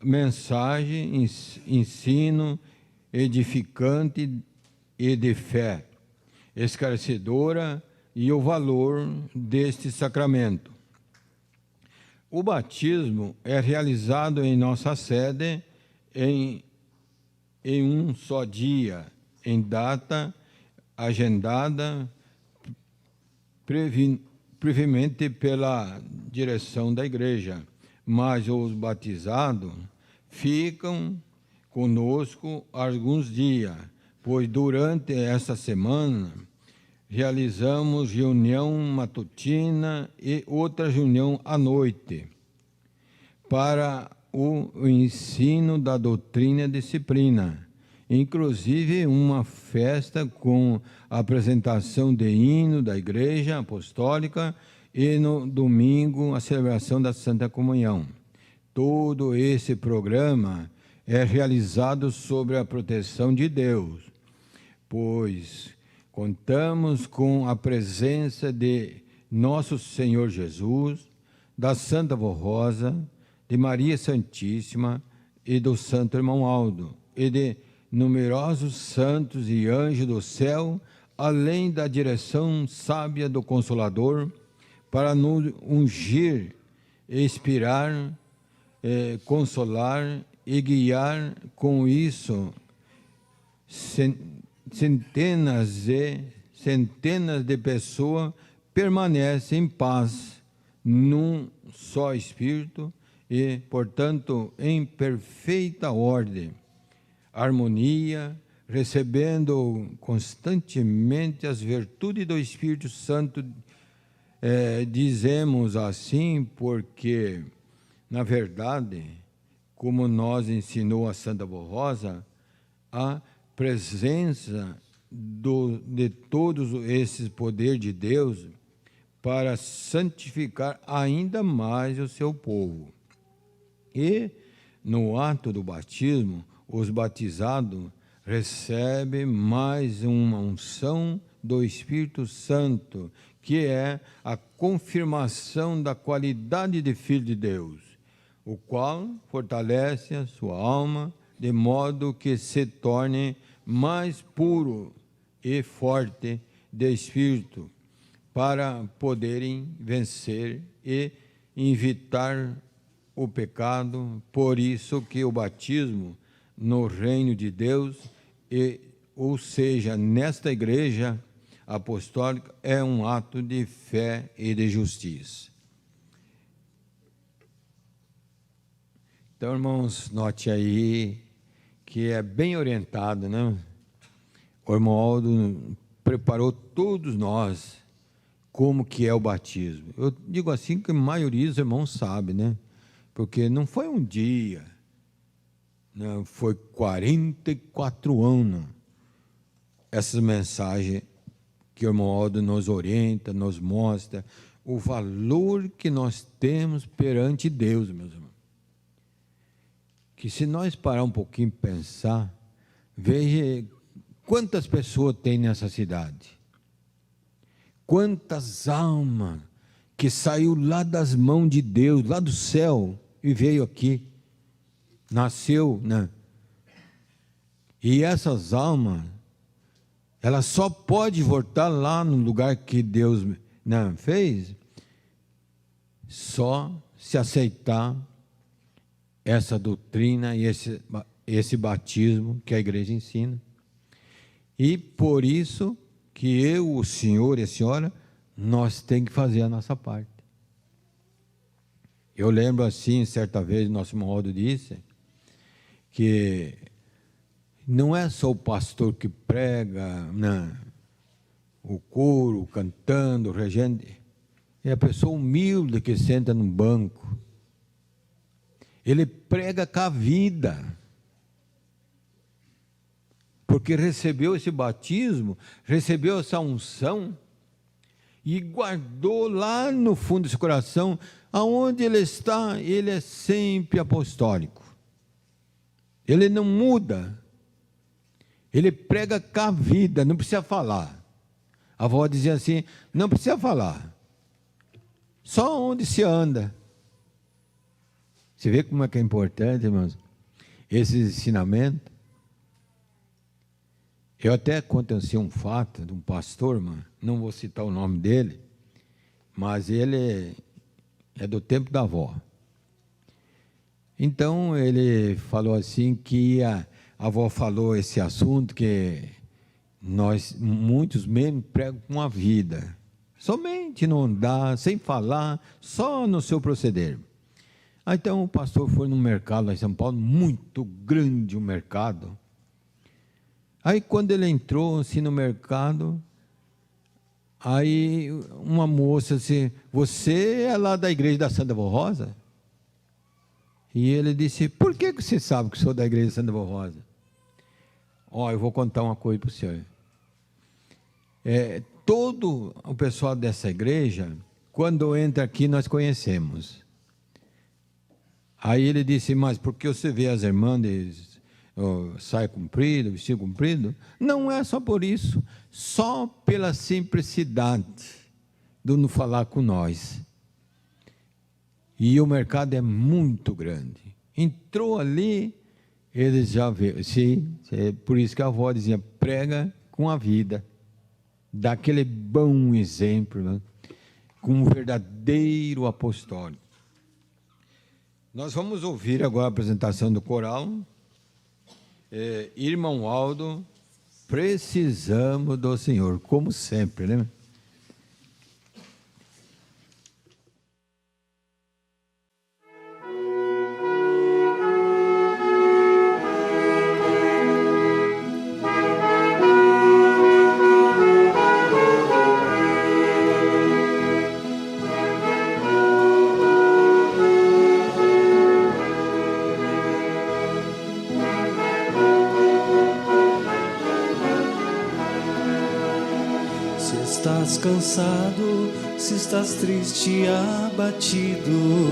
A: mensagem, ensino edificante e de fé, esclarecedora e o valor deste sacramento. O batismo é realizado em nossa sede em um só dia, em data agendada previamente pela direção da igreja, mas os batizados ficam conosco alguns dias, pois durante essa semana realizamos reunião matutina e outra reunião à noite para o ensino da doutrina e disciplina, inclusive uma festa com a apresentação de hino da Igreja Apostólica e no domingo a celebração da Santa Comunhão. Todo esse programa é realizado sob a proteção de Deus, pois contamos com a presença de nosso Senhor Jesus, da Santa Avó Rosa, de Maria Santíssima e do Santo Irmão Aldo, e de numerosos santos e anjos do céu, além da direção sábia do Consolador, para nos ungir, inspirar, consolar e guiar com isso centenas de pessoas permanecem em paz num só Espírito e, portanto, em perfeita ordem, harmonia, recebendo constantemente as virtudes do Espírito Santo. Dizemos assim porque, na verdade, como nos ensinou a Santa Avó Rosa, a presença de todos esses poderes de Deus para santificar ainda mais o seu povo. E, no ato do batismo, os batizados recebem mais uma unção do Espírito Santo, que é a confirmação da qualidade de filho de Deus, o qual fortalece a sua alma de modo que se torne mais puro e forte de espírito, para poderem vencer e evitar o pecado. Por isso que o batismo no reino de Deus, ou seja, nesta igreja apostólica, é um ato de fé e de justiça. Então, irmãos, note aí que é bem orientado, né? O irmão Aldo preparou todos nós como que é o batismo. Eu digo assim que a maioria dos irmãos sabe, né? Porque não foi um dia, não, foi 44 anos essas mensagens que o irmão Aldo nos orienta, nos mostra o valor que nós temos perante Deus, meus irmãos. Que se nós parar um pouquinho e pensar, veja quantas pessoas tem nessa cidade. Quantas almas que saiu lá das mãos de Deus, lá do céu, e veio aqui, nasceu, né? E essas almas, elas só podem voltar lá no lugar que Deus, né, fez, só se aceitar essa doutrina e esse batismo que a igreja ensina. E por isso que eu, o senhor e a senhora, nós temos que fazer a nossa parte. Eu lembro assim, certa vez, nosso irmão Aldo disse que não é só o pastor que prega, né, o coro, cantando, regendo, é a pessoa humilde que senta num banco. Ele prega com a vida, porque recebeu esse batismo, recebeu essa unção e guardou lá no fundo do seu coração. Aonde ele está, ele é sempre apostólico, ele não muda, ele prega com a vida, não precisa falar. A avó dizia assim, não precisa falar, só onde se anda. Você vê como é que é importante, irmãos, esses ensinamentos. Eu até contei assim um fato de um pastor, irmão, não vou citar o nome dele, mas ele é do tempo da avó. Então, ele falou assim que a avó falou esse assunto que muitos mesmo pregam com a vida, somente não andar, sem falar, só no seu proceder. Então, o pastor foi num mercado lá em São Paulo, muito grande o mercado. Aí, quando ele entrou assim no mercado, aí uma moça assim, você é lá da igreja da Santa Vó Rosa? E ele disse, por que você sabe que sou da igreja da Santa Vó Rosa? Ó, eu vou contar uma coisa para o senhor. Todo o pessoal dessa igreja, quando entra aqui, nós conhecemos. Aí ele disse, mas porque você vê as irmãs saia comprido, vestido comprido? Não é só por isso, só pela simplicidade de não falar com nós. E o mercado é muito grande. Entrou ali, eles já vê. Sim, é por isso que a avó dizia, prega com a vida, dá aquele bom exemplo, né? Com um verdadeiro apostólico. Nós vamos ouvir agora a apresentação do coral. Irmão Aldo, precisamos do Senhor, como sempre, né?
C: estás cansado, se estás triste, abatido,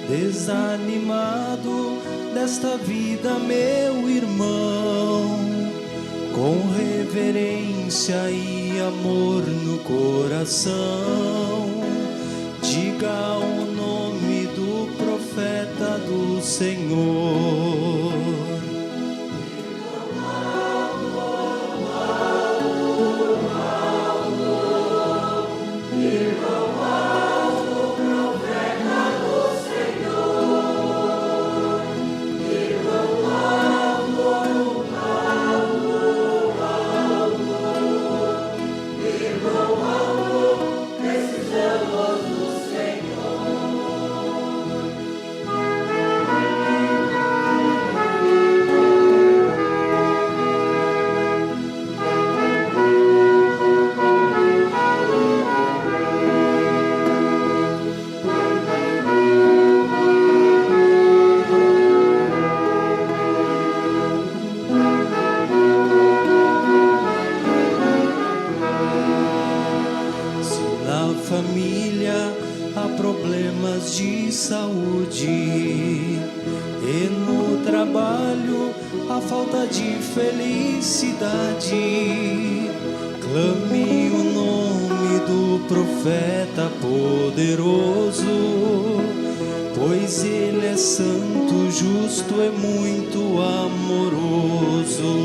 C: desanimado desta vida, meu irmão, com reverência e amor no coração, diga o nome do profeta do Senhor. Família, há problemas de saúde e no trabalho há falta de felicidade. Clame o nome do profeta poderoso, pois ele é santo, justo e muito amoroso.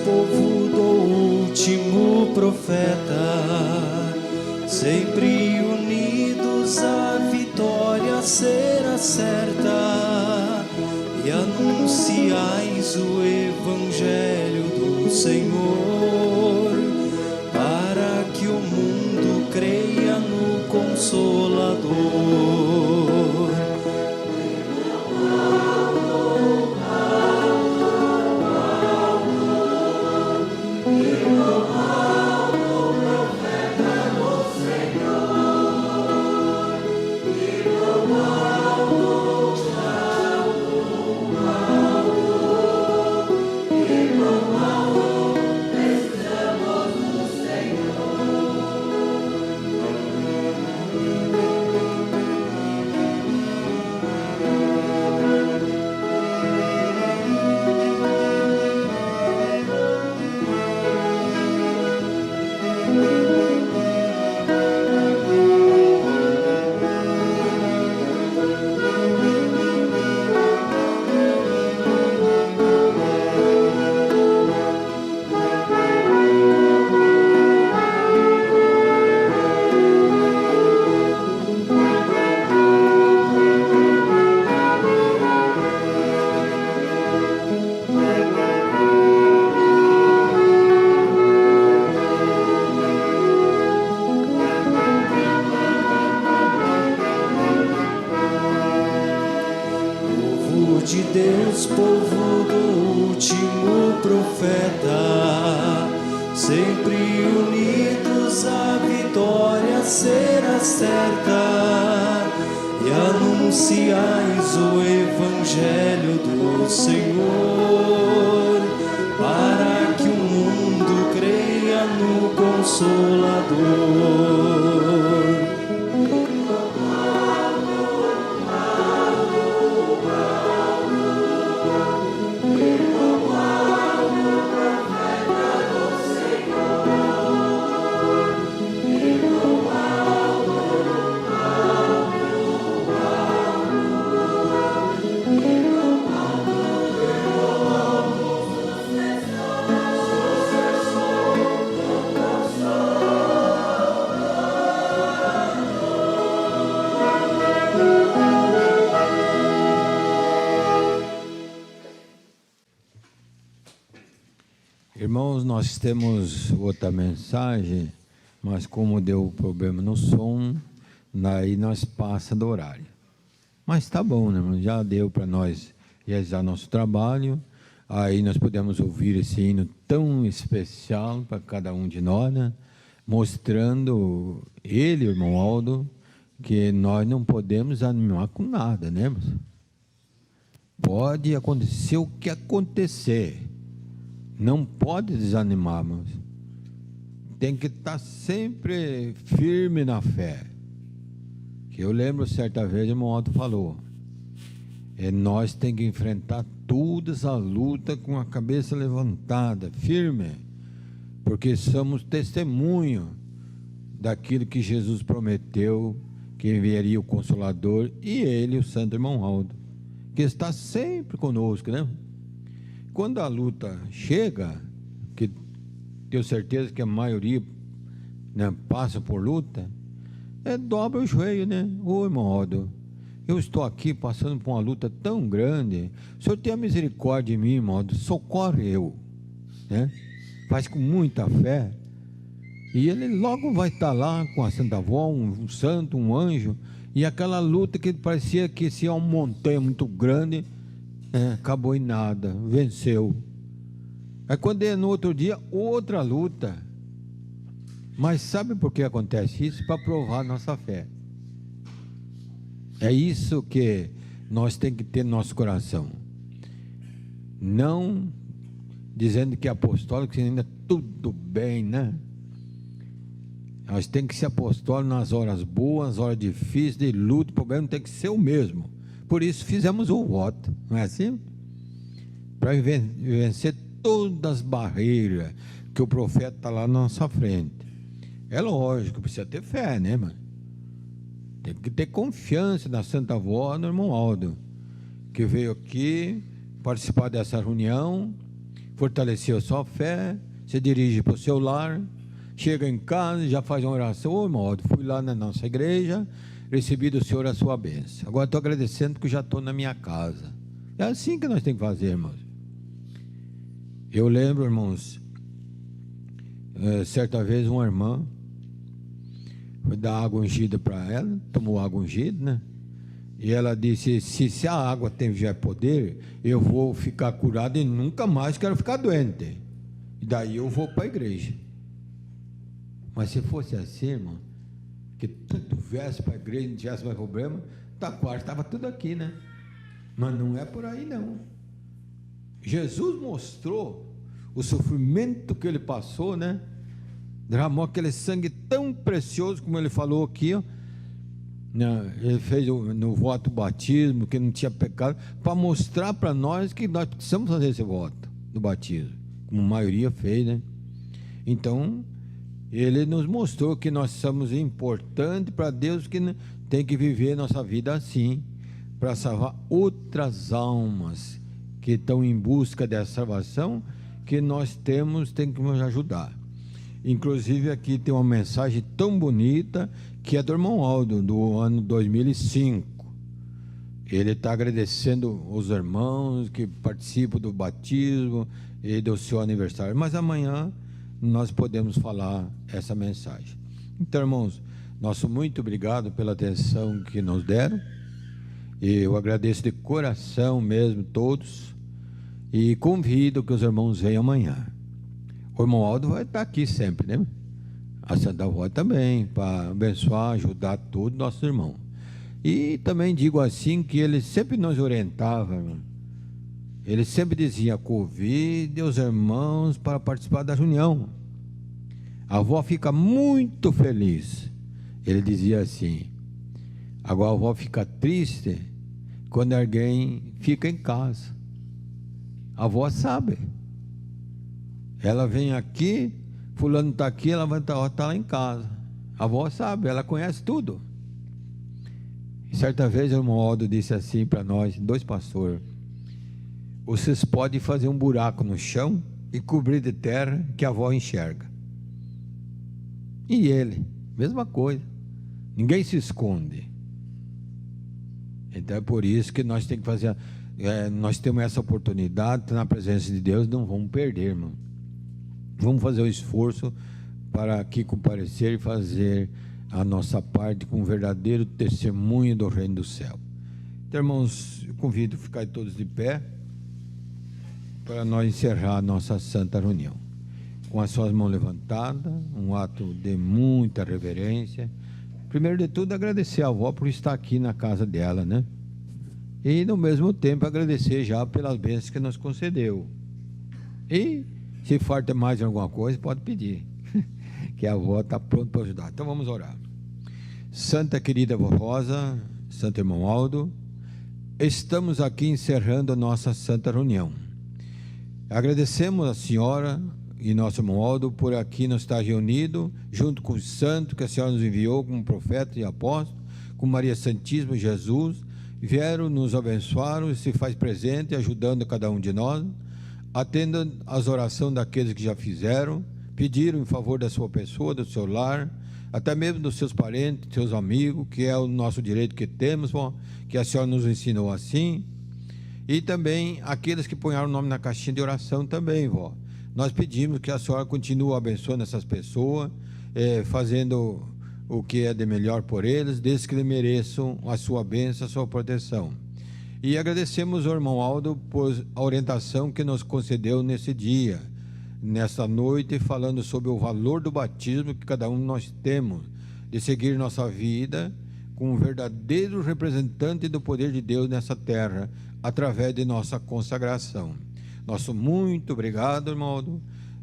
C: Povo do último profeta, sempre unidos a vitória será certa, e anunciais o evangelho do Senhor, para que o mundo creia no Consolador. De Deus, povo do último profeta, sempre unidos a vitória será certa, e anunciais o evangelho do Senhor, para que o mundo creia no Consolador.
A: Irmãos, nós temos outra mensagem, mas como deu problema no som, daí nós passa do horário. Mas tá bom, né, irmão? Já deu para nós realizar nosso trabalho. Aí nós podemos ouvir esse hino tão especial para cada um de nós, né? Mostrando ele, o irmão Aldo, que nós não podemos animar com nada, né, irmãos? Pode acontecer o que acontecer, não pode desanimar, irmãos. Tem que estar sempre firme na fé. Que eu lembro certa vez o irmão Aldo falou, nós temos que enfrentar todas as lutas com a cabeça levantada, firme, porque somos testemunho daquilo que Jesus prometeu, que enviaria o Consolador, e ele, o Santo Irmão Aldo, que está sempre conosco, né? Quando a luta chega, que tenho certeza que a maioria, né, passa por luta, dobra o joelho, né? Ô irmão Aldo, eu estou aqui passando por uma luta tão grande, o Senhor tenha misericórdia de mim, irmão Aldo, socorre eu, né? Faz com muita fé, e ele logo vai estar lá com a Santa Avó, um santo, um anjo, e aquela luta que parecia que se uma montanha muito grande, acabou em nada, venceu. Aí quando é no outro dia, outra luta. Mas sabe por que acontece isso? Para provar nossa fé. É isso que nós temos que ter no nosso coração. Não dizendo que é apostólico, que ainda tudo bem, né? Nós temos que ser apostólicos nas horas boas, nas horas difíceis, de luta, o problema tem que ser o mesmo. Por isso fizemos o voto, não é assim? Para vencer todas as barreiras que o profeta está lá na nossa frente. É lógico, precisa ter fé, né, mano? Tem que ter confiança na Santa Avó, no irmão Aldo, que veio aqui participar dessa reunião, fortaleceu a sua fé, se dirige para o seu lar, chega em casa, já faz uma oração. Ô irmão Aldo, fui lá na nossa igreja, recebi do Senhor a sua bênção. Agora estou agradecendo porque já estou na minha casa. É assim que nós temos que fazer, irmãos. Eu lembro, irmãos, certa vez uma irmã foi dar água ungida para ela, tomou água ungida, né? E ela disse, se a água tiver poder, eu vou ficar curado e nunca mais quero ficar doente. E daí eu vou para a igreja. Mas se fosse assim, irmão, que tudo viesse para a igreja, não tivesse mais problema, estava tudo aqui, né? Mas não é por aí, não. Jesus mostrou o sofrimento que ele passou, né? Derramou aquele sangue tão precioso, como ele falou aqui, ó. Ele fez no voto do batismo, que não tinha pecado, para mostrar para nós que nós precisamos fazer esse voto do batismo, como a maioria fez, né? Então, ele nos mostrou que nós somos importantes para Deus, que tem que viver nossa vida assim, para salvar outras almas que estão em busca dessa salvação, que nós tem que nos ajudar. Inclusive aqui tem uma mensagem tão bonita, que é do irmão Aldo, do ano 2005. Ele está agradecendo os irmãos que participam do batismo e do seu aniversário. Mas amanhã nós podemos falar essa mensagem. Então, irmãos, nosso muito obrigado pela atenção que nos deram. E eu agradeço de coração mesmo todos. E convido que os irmãos venham amanhã. O irmão Aldo vai estar aqui sempre, né? A Santa Avó também, para abençoar, ajudar todos nossos irmãos. E também digo assim, que ele sempre nos orientava, irmão. Ele sempre dizia, convide os irmãos para participar da reunião. A avó fica muito feliz. Ele dizia assim, agora a avó fica triste quando alguém fica em casa. A avó sabe. Ela vem aqui, fulano está aqui, ela vai estar lá em casa. A avó sabe, ela conhece tudo. E certa vez o irmão Aldo disse assim para nós, dois pastores, vocês podem fazer um buraco no chão e cobrir de terra que a avó enxerga. E ele, mesma coisa. Ninguém se esconde. Então é por isso que nós temos que fazer, nós temos essa oportunidade, na presença de Deus, não vamos perder, irmão. Vamos fazer o esforço para aqui comparecer e fazer a nossa parte com um verdadeiro testemunho do reino do céu. Então, irmãos, eu convido a ficar todos de pé para nós encerrar a nossa santa reunião. Com as suas mãos levantadas, um ato de muita reverência. Primeiro de tudo, agradecer a avó por estar aqui na casa dela, né? E, no mesmo tempo, agradecer já pelas bênçãos que nos concedeu. E, se falta mais alguma coisa, pode pedir, que a avó está pronta para ajudar. Então, vamos orar. Santa querida avó Rosa, Santo irmão Aldo, estamos aqui encerrando a nossa santa reunião. Agradecemos a senhora e nosso irmão Aldo por aqui nos estar reunido, junto com o santo que a senhora nos enviou como profeta e apóstolo, com Maria Santíssima e Jesus, vieram nos abençoar e se faz presente, ajudando cada um de nós, atendendo as orações daqueles que já fizeram, pediram em favor da sua pessoa, do seu lar, até mesmo dos seus parentes, seus amigos, que é o nosso direito que temos, que a senhora nos ensinou assim, e também aqueles que ponharam o nome na caixinha de oração também, vó. Nós pedimos que a senhora continue abençoando essas pessoas, fazendo o que é de melhor por eles, desde que eles mereçam a sua bênção, a sua proteção. E agradecemos ao irmão Aldo por a orientação que nos concedeu nesse dia, nessa noite, falando sobre o valor do batismo que cada um de nós temos, de seguir nossa vida com um verdadeiro representante do poder de Deus nessa terra, através de nossa consagração. Nosso muito obrigado, irmão Aldo,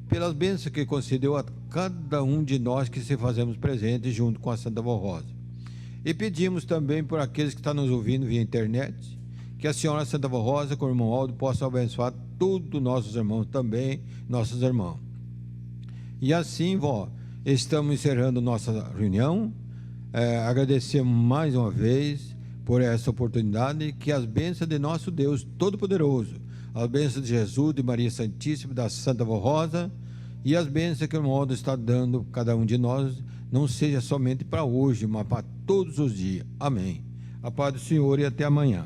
A: pelas bênçãos que concedeu a cada um de nós que se fazemos presentes junto com a Santa Avó Rosa. E pedimos também por aqueles que estão nos ouvindo via internet, que a senhora Santa Avó Rosa, com o irmão Aldo, possa abençoar todos nossos irmãos também, nossos irmãos. E assim, vó, estamos encerrando nossa reunião. Agradecemos mais uma vez por essa oportunidade, que as bênçãos de nosso Deus Todo-Poderoso, as bênçãos de Jesus, de Maria Santíssima, da Santa Avó Rosa, e as bênçãos que o irmão Aldo está dando a cada um de nós, não seja somente para hoje, mas para todos os dias. Amém. A paz do Senhor e até amanhã.